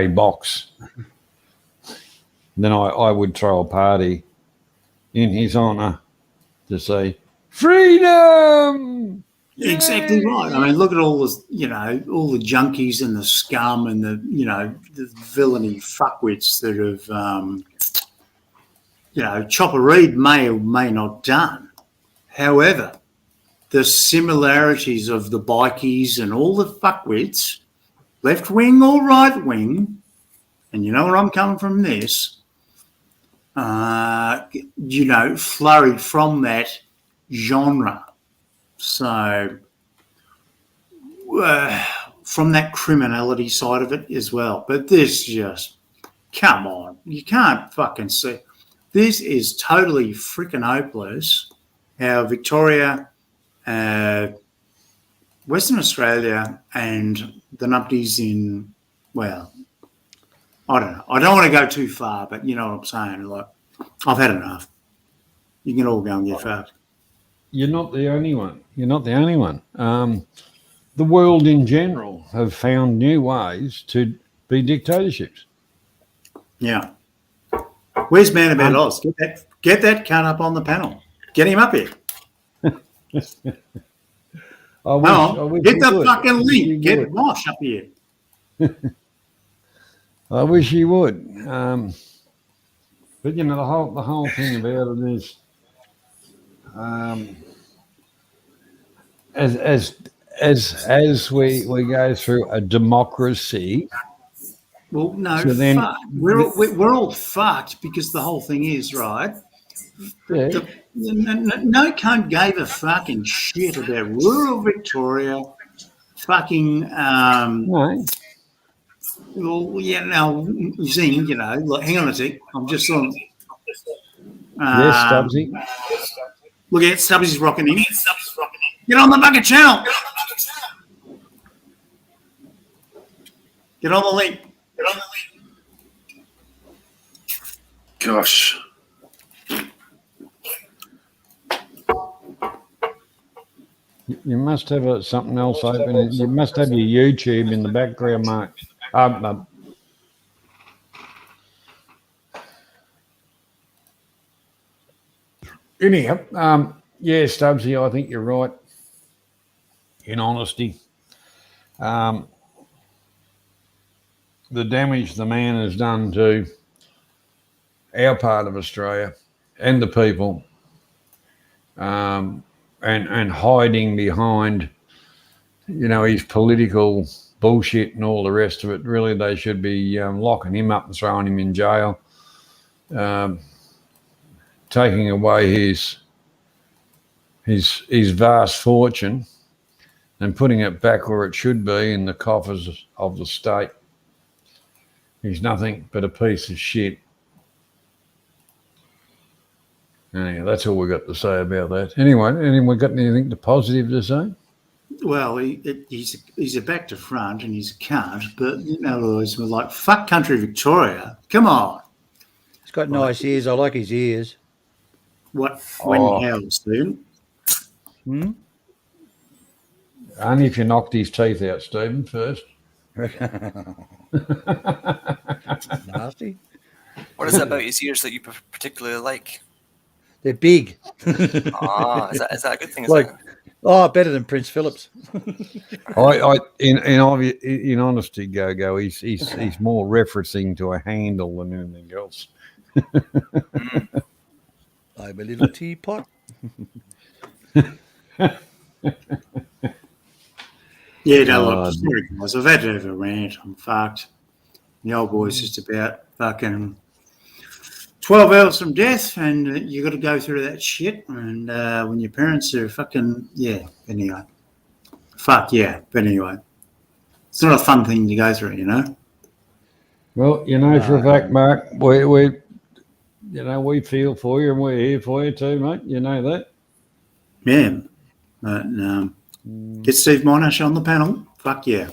box. Then I would throw a party in his honour to say, freedom! exactly right. I mean, look at all this, all the junkies and the scum and the villainy fuckwits that have, Chopper Reed may or may not done. However, the similarities of the bikies and all the fuckwits, left wing or right wing, and you know where I'm coming from this, flurried from that genre. So from that criminality side of it as well. But this just, come on, you can't fucking see. This is totally freaking hopeless how Victoria, Western Australia and the numpties in, well, I don't know. I don't want to go too far, but you know what I'm saying. Like, I've had enough. You can all go and get fucked. You're not the only one. The world in general have found new ways to be dictatorships. Yeah. Where's Man About Oz? Get that cunt up on the panel. Get him up here. I wish Hit the would. fucking link. Get Mosh up here. I wish he would. But the whole thing about it is, as we go through a democracy. Well, no, so then, we're all fucked because the whole thing is right. Yeah. No cunt gave a fucking shit about rural Victoria. Fucking no. Well, yeah. Now, Zing, like, hang on a sec. I'm just on. Yes, Stubbsy. Look at Stubbsy's rocking in. Get on the bucket channel. Get on the link. Gosh. You must have something else open. You must have your YouTube in the background, mate. Anyhow, yeah, Stubbsy, I think you're right. In honesty, the damage the man has done to our part of Australia and the people, and hiding behind, his political bullshit and all the rest of it. Really, they should be locking him up and throwing him in jail, taking away his vast fortune and putting it back where it should be, in the coffers of the state. He's nothing but a piece of shit. Anyway, that's all we've got to say about that. Anyway, anyone got anything positive to say? Well, he's a back to front and he's a cunt, but always we're like, fuck country Victoria. Come on. He's got nice ears. I like his ears. What? How, Stephen? Only if you knocked his teeth out, Stephen, first. Nasty. What is it about his ears that you particularly like? They're big. Is that a good thing? Better than Prince Philip's. In honesty, Go, he's more referencing to a handle than anything else. I'm a little teapot. Yeah, look, sorry guys, I've had to have a rant. I'm fucked. The old boy's just about fucking 12 hours from death, and you got to go through that shit. And when your parents are fucking, anyway. Fuck yeah, but anyway. It's not a fun thing to go through, Well, for a fact, Mark, we feel for you and we're here for you too, mate. You know that. Yeah. But get Steve Monash on the panel. Fuck yeah.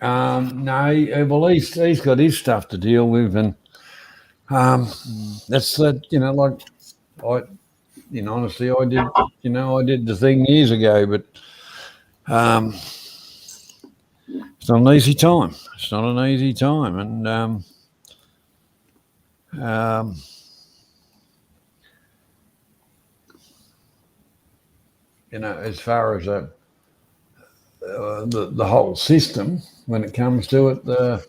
No, well, he's got his stuff to deal with, and that's that. Honestly, I did the thing years ago, but it's not an easy time. It's not an easy time, and as far as the whole system, when it comes to it, they're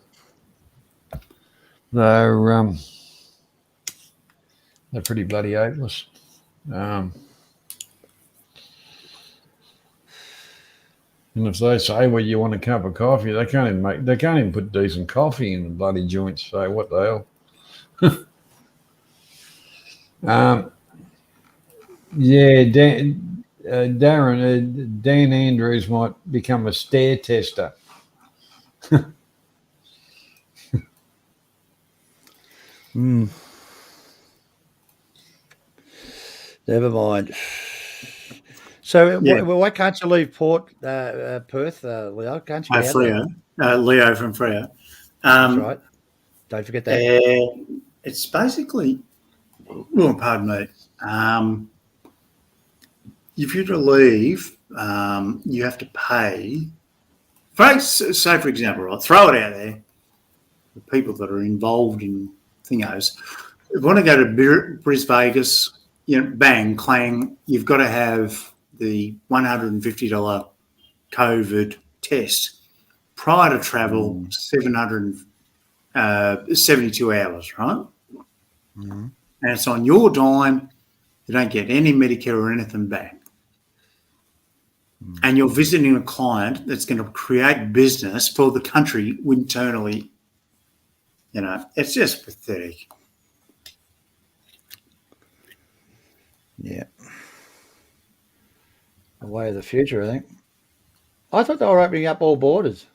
pretty bloody hopeless. And if they say, well, you want a cup of coffee, they can't even put decent coffee in the bloody joints. So what the hell? Dan Andrews might become a stair tester. Never mind. So why can't you leave Perth, Leo? Can't you? Freo. Leo from Freo. That's right. Don't forget that. It's basically, well, pardon me. If you're to leave, you have to pay. Say, for example, I'll throw it out there. the people that are involved in thingos. If you want to go to Bris Vegas, bang, clang, you've got to have the $150 COVID test prior to travel, 772 hours, right? Mm-hmm. And it's on your dime. You don't get any Medicare or anything back. And you're visiting a client that's going to create business for the country internally. It's just pathetic. Yeah. The way of the future, I think. I thought they were opening up all borders.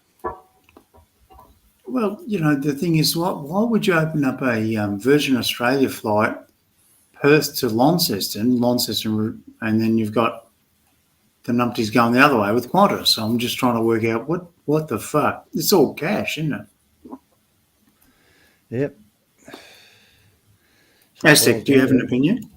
Well, the thing is, why would you open up a Virgin Australia flight, Perth to Launceston, and then you've got the numpties going the other way with Qantas? So I'm just trying to work out what the fuck. It's all cash, isn't it? Yep. Aztec, do you have an opinion?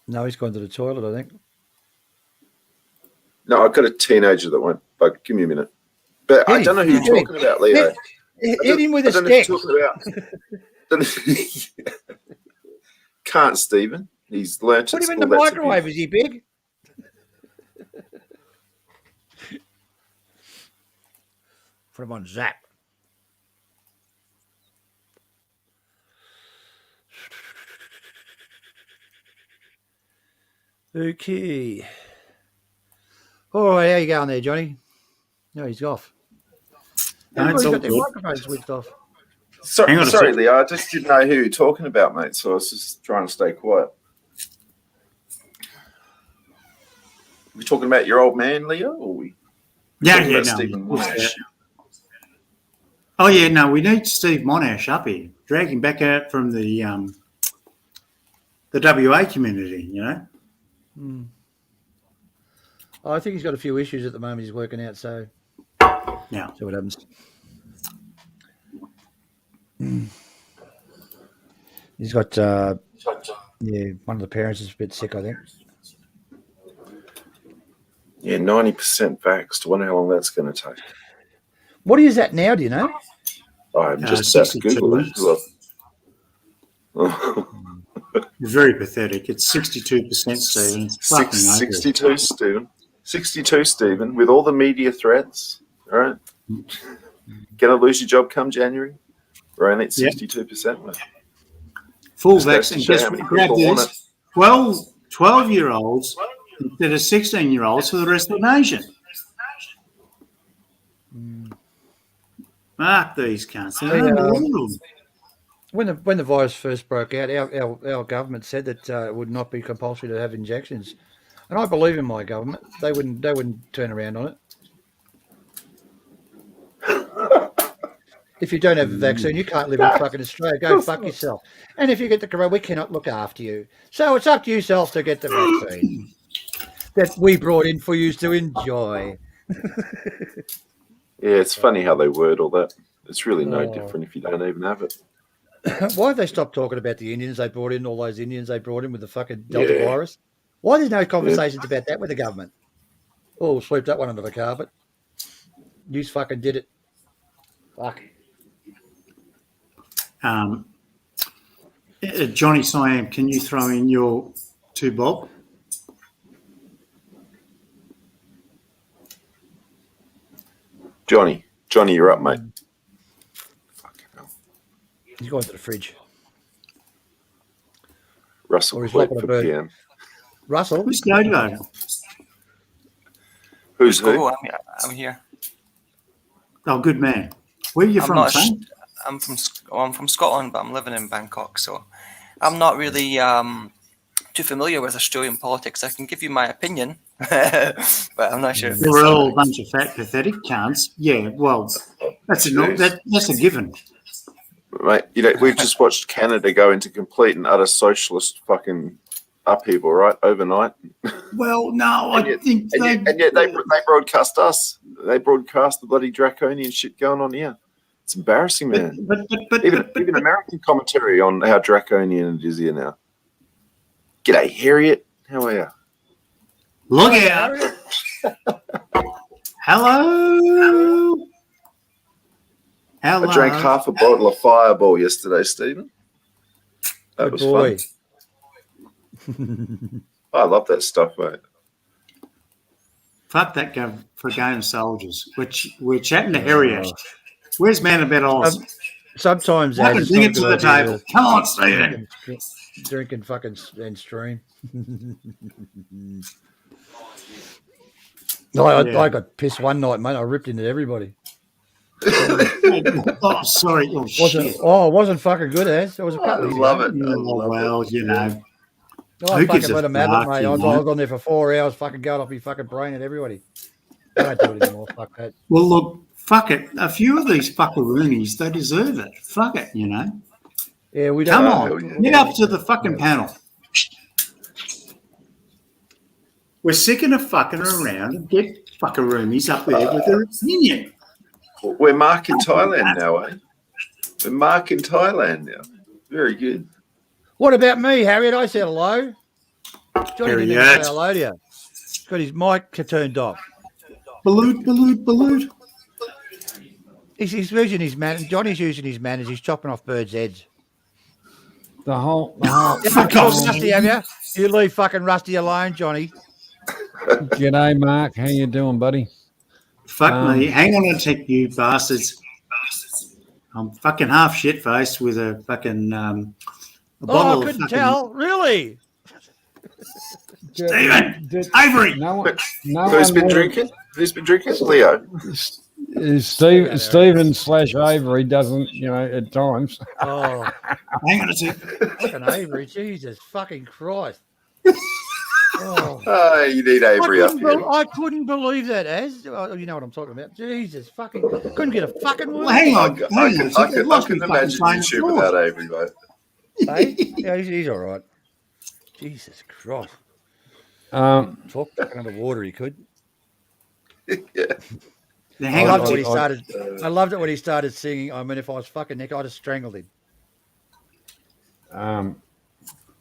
No, he's gone to the toilet, I think. No, I've got a teenager that won't bug. Give me a minute. But I don't know who you're talking about, Leo. Hit him with a stick. Can't, Stephen. He's learnt Put him in the microwave. Is he big? Put him on zap. Okay. All right, how you going there, Johnny? No, he's off. No, it's all got their good. microphone switched off. Sorry, Leo. I just didn't know who you're talking about, mate. So I was just trying to stay quiet. We talking about your old man, Leo, or we? Stephen Monash? Oh yeah, no, we need Steve Monash up here. Drag him back out from the WA community, I think he's got a few issues at the moment he's working out, so yeah. See what happens. He's got one of the parents is a bit sick, I think. Yeah, 90% vaxxed. I wonder how long that's going to take. What is that now, do you know? I'm just about to Google it. Very pathetic. It's 62%, Stephen. 62, Stephen. 62, Stephen, with all the media threats, all right? Going to lose your job come January? We're only at 62%. Mate. Full vaccine. Grab this. 12-year-olds instead of 16-year-olds for the rest of the nation. Mark these cunts. When the virus first broke out, our government said that it would not be compulsory to have injections, and I believe in my government. They wouldn't turn around on it. If you don't have a vaccine, you can't live in fucking Australia. Go fuck yourself. And if you get the corona, we cannot look after you. So it's up to yourself to get the vaccine that we brought in for you to enjoy. Yeah, it's funny how they word all that. It's really no different if you don't even have it. Why have they stopped talking about the Indians they brought in, all those Indians they brought in with the fucking Delta virus? Why there's no conversations about that with the government? Oh, sweep that one under the carpet. You fucking did it. Fuck. Johnny Siam, can you throw in your 2 bob? Johnny, you're up, mate. Fucking hell. He's going to the fridge. Russell Clegg for PM. Russell? Who's Jojo? Who's who? I'm here. Oh, good man. Where are you from, son? I'm from Scotland, but I'm living in Bangkok, so I'm not really too familiar with Australian politics. I can give you my opinion, but I'm not sure. We're all a bunch of fat, pathetic cunts. Yeah, well, that's a given. Mate, we've just watched Canada go into complete and utter socialist fucking upheaval, right, overnight. Well, no, I think they broadcast us. They broadcast the bloody draconian shit going on here. It's embarrassing, man. But even American commentary on how draconian it is here now. G'day, Harriet. How are you? Look out. Hello. Hello. I drank half a bottle of Fireball yesterday, Stephen. That was boy. fun. I love that stuff, mate. Fuck that for game of soldiers. We're chatting to Harriet. Where's Man About Oz? Sometimes I can bring it to the table. Come on, Stephen. Drinking fucking and stream. I got pissed one night, mate. I ripped into everybody. Oh, sorry. Oh, shit. It wasn't fucking good, as it was a couple of love it. Well, you know. I fucking let him have it, mate. I was on there for 4 hours, fucking going off my fucking brain at everybody. I don't do it anymore. Fuck that. Well, look, fuck it. A few of these fuckaroonies, they deserve it. Fuck it, you know. Yeah, we don't. Come on, get up to the fucking panel. We're sick of fucking around and get fuckaroomies up there with their opinion. We're marking Thailand now, eh? We're marking Thailand now. Very good. What about me, Harriet? I said hello. Johnny didn't even say hello to you. He's got his mic turned off. Balut. He's using his manners. Johnny's using his manners. He's chopping off birds' heads. The whole Fuck off. Rusty, have you? You leave fucking Rusty alone, Johnny. G'day, Mark. How you doing, buddy? Fuck me. Hang on a tick, you bastards. I'm fucking half shit-faced with a fucking a bottle I of couldn't fucking... tell. Really? Stephen! Avery! Who's been drinking? Leo. Stephen/Avery doesn't, at times. Oh, Hang on a tick. fucking Avery. Jesus fucking Christ. Oh, you need Avery up here. I couldn't believe that, Az. Oh, you know what I'm talking about. Jesus fucking. Couldn't get a fucking word. Well, hang on. I can imagine YouTube without Avery, mate. Hey? Yeah, he's all right. Jesus Christ. Talk back under water, he could. Yeah. Hang I on. loved it when he started singing. I mean, if I was fucking Nick, I'd have strangled him.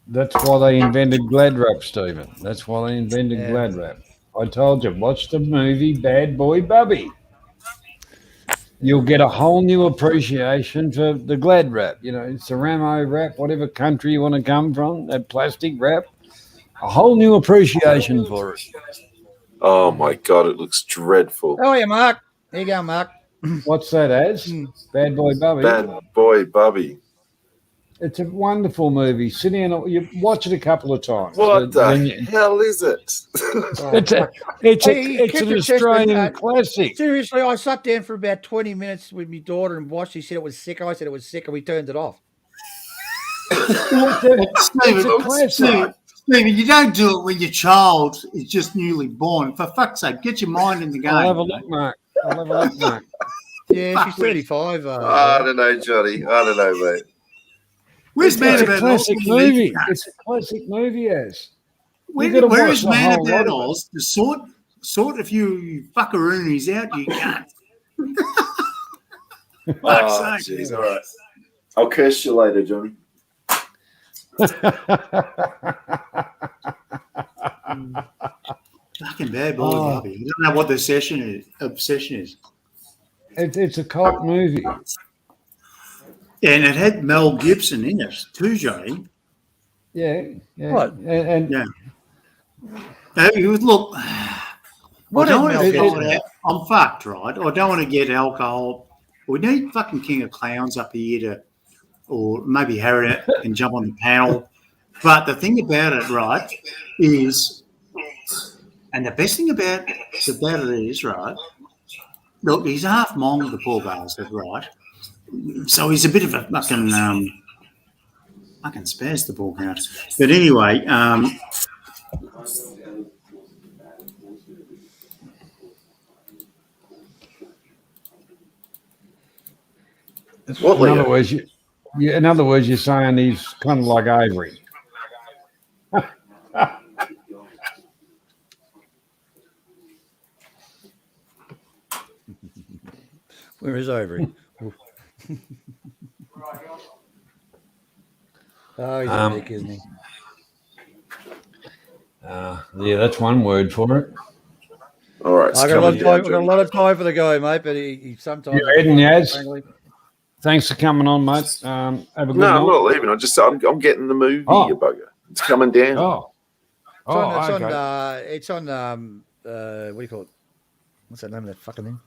That's why they invented Glad Rap, Stephen. That's why they invented Glad Rap. I told you, watch the movie Bad Boy Bubby. You'll get a whole new appreciation for the Glad Rap. It's the Ramo rap, whatever country you want to come from, that plastic wrap. A whole new appreciation for it. Oh, my God, it looks dreadful. Oh, yeah, Mark. There you go, Mark. What's that, Az? Bad Boy Bubby? Bad Boy Bubby. It's a wonderful movie. Sit down, you watch it a couple of times. What the hell is it? It's an Australian classic. Seriously, I sat down for about 20 minutes with my daughter and watched. She said it was sick. I said it was sick, and we turned it off. It's a classic. Stephen, you don't do it when your child is just newly born. For fuck's sake, get your mind in the game. I'll have a look, Mark. Yeah, she's 35. I don't know, Johnny. I don't know, mate. Where's Man It's a About classic Oz? movie. It's a classic movie, Az. Where is Man About Oz to sort a few fuckaroonies out? You can't. Fuck's sake. Jeez, all right. I'll curse you later, Johnny. Fucking Bad Boy Bobby. I don't know what the obsession is. It's a cult movie. And it had Mel Gibson in it too, Johnny. Yeah. What? And yeah. Look, What I'm fucked, right? I don't want to get alcohol. We need fucking King of Clowns up here or maybe Harriet can jump on the panel. But the thing about it, right, is, and the best thing about it is, right, look, he's half Hmong, the poor bastard, right? So he's a bit of a fucking spaz, the ball count. But anyway, in other words, you're saying he's kind of like Avery. Where is Avery? Oh, he's a dick, isn't he? Yeah, that's one word for it. All right. I've got a lot of time for the guy, mate, but he sometimes... You're heading, Yaz. Thanks for coming on, mate. Have a good night. I'm not leaving. I'm getting the movie, you bugger. It's coming down. It's on what do you call it? What's that name of that fucking thing?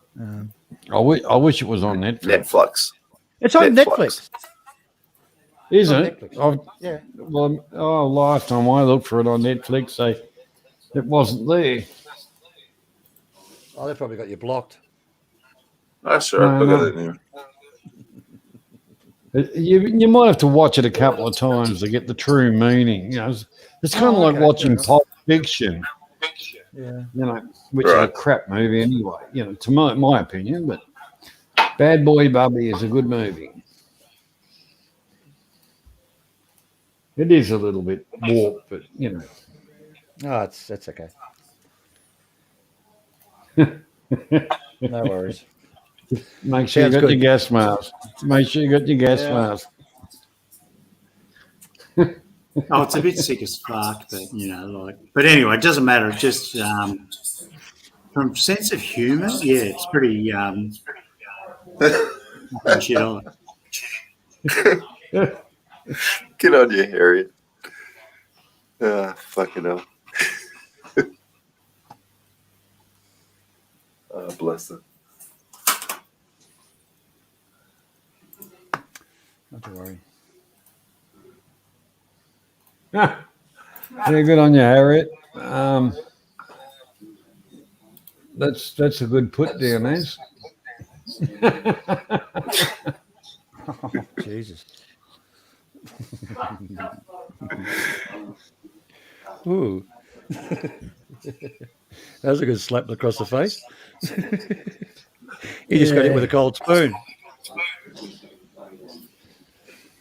I wish it was on Netflix. It's on Netflix. Is it? Yeah. Well, last time I looked for it on Netflix, it wasn't there. Oh, they probably got you blocked. That's all right. Look at it now. You might have to watch it a couple of times to get the true meaning. You know, it's kind of like watching Pulp Fiction. Yeah. You know, which is a crap movie anyway. You know, to my opinion, but Bad Boy Bubby is a good movie. It is a little bit warped, but you know. Oh, that's okay. No worries. Make sure you got your gas mask. Make sure you got your gas mask. Oh, it's a bit sick as fuck, but But anyway, it doesn't matter. It's just from sense of humour, it's pretty shit on. Get on you, Harriet. Fucking hell. Bless her. Not to worry. Yeah, good on you, Harriet. That's a good put down, Ez. Oh, Jesus. Ooh. That was a good slap across the face. He just got hit with a cold spoon.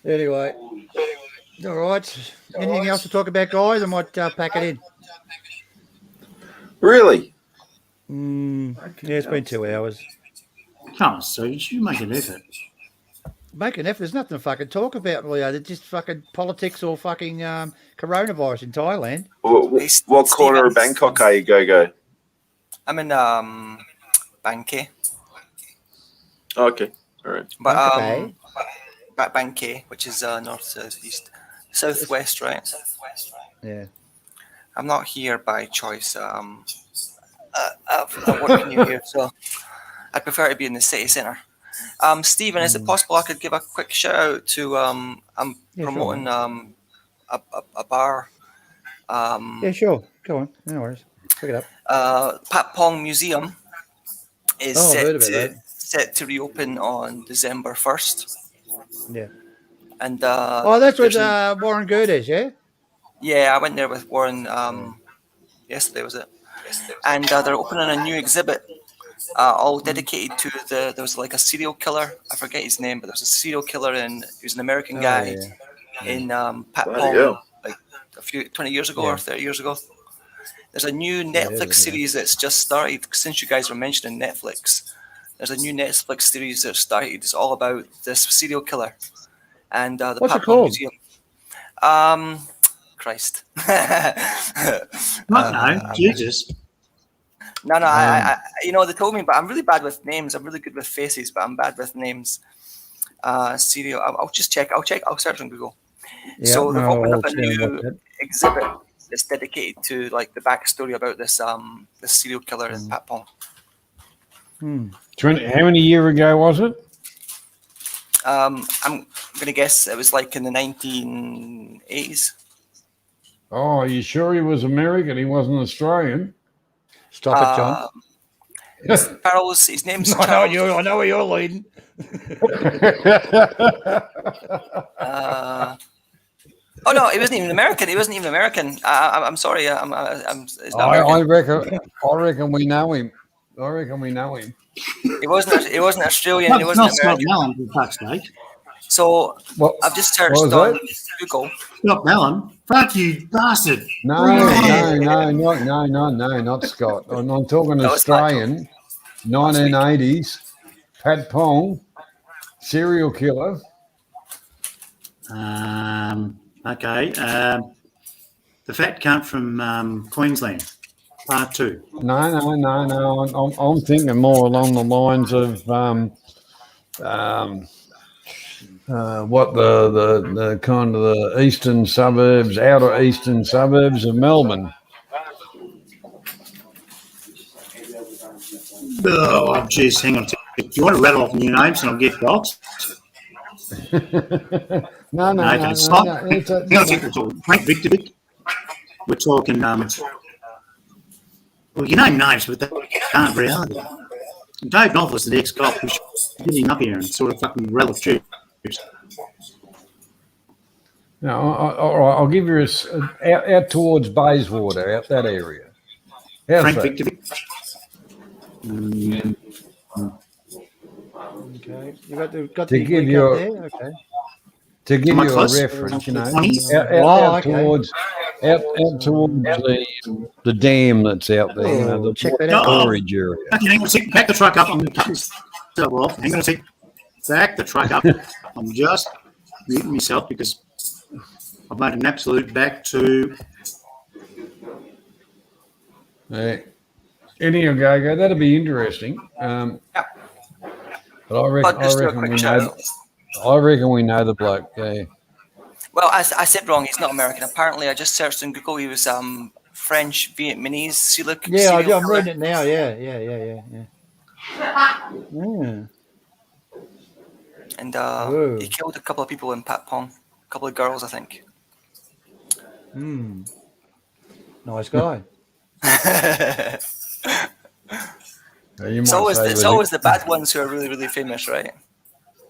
Anyway. All right. Anything else to talk about, guys? I might pack it in. Really? Yeah, it's been 2 hours. Come on, so you should make an effort. Make an effort. There's nothing to fucking talk about, Leo. There's just fucking politics or fucking coronavirus in Thailand. What corner of Bangkok are you, Go? I'm in Bangkok. Okay, all right. But Bangkok, which is north, southeast, southwest, right? Yeah. I'm not here by choice. I'm working here, so I prefer to be in the city centre. Stephen, is it possible I could give a quick shout out to I'm promoting a bar. Yeah, sure. Go on. No worries. Pick it up. Pat Pong Museum is set to reopen on December 1st. Yeah. And that's with Warren Good is, yeah? Yeah, I went there with Warren yesterday, was it? And they're opening a new exhibit all dedicated to there was like a serial killer. I forget his name, but there was a serial killer he was an American guy in Pat Pong like 20 years ago or 30 years ago. There's a new Netflix series that's just started since you guys were mentioning Netflix. There's a new Netflix series that started. It's all about this serial killer and the What's Pat it Pong called? Museum. Christ. Jesus. No, I they told me, but I'm really bad with names. I'm really good with faces, but I'm bad with names. Serial. I'll just check. I'll search on Google. Yeah, so they've opened up a new exhibit that's dedicated to like the backstory about this this serial killer in Pat Pong. How many years ago was it? I'm gonna guess it was like in the 1980s. Oh, are you sure he was American? He wasn't Australian. Stop it, John. Farrell's his name's Charles. I know where you're leading. Oh no, he wasn't even American. I'm sorry. It's not American. I reckon we know him. He wasn't Australian. He wasn't American. Melon, for fuck's sake. So I've just searched on Google. Scott Melon. Fuck you, bastard. No, not Scott. I'm talking Australian, 1980s, Pat Pong, serial killer. Okay. The fat cunt from Queensland, part 2. No. I'm thinking more along the lines of what the kind of the eastern suburbs, outer eastern suburbs of Melbourne. Oh, jeez, hang on. Do you want to rattle off new names and I'll get dogs? No. Stop. Hang on a second. Frank Victor. We're talking, well, you name names, but they aren't reality. Dave Knopf was the ex-cop who's getting up here and sort of fucking rattle tubes. No, all right, I'll give you out towards Bayswater, out that area. How's Frank that? Victor. Okay. You got the To give link you up a- there? Okay. To give Am I you a close? reference, you know, 20? out okay. towards the dam that's out there, you know, Oh, the check that out. storage area. Okay, hang on a second. Back the truck up. I'm going to cut this off. Hang on a second. Back the truck up. I'm just muting myself because I've made an absolute back to... Anyhow, go. That'll be interesting. But I Just do a reckon quick we shout know. out. I reckon we know the bloke. Yeah. Well, I said wrong. He's not American. Apparently, I just searched on Google. He was French Vietnamese serial Yeah, I'm killer. reading it now. Yeah. And Whoa. he killed a couple of people in Pat Pong. A couple of girls, I think. Nice guy. You It's might always, say it's that always the bad ones who are really, really famous, right?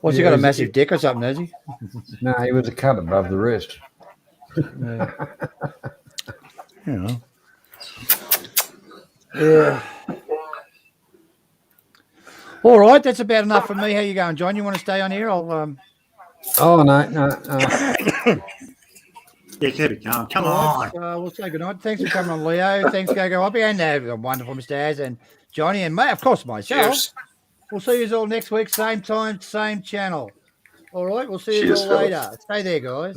What's he Yeah, got a is massive it- dick or something, has he? No, he was a cut above the rest. Yeah. Yeah. All right, that's about enough for me. How you going, John? You want to stay on here? I'll Oh no. Yeah, keep it going. Come all on. right, we'll say good night. Thanks for coming on, Leo. Thanks, Go Hoppy, and wonderful Mr. Az and Johnny and of course myself. Cheers. We'll see you all next week, same time, same channel. All right, we'll see you Cheers, all fellas. later. Stay there, guys.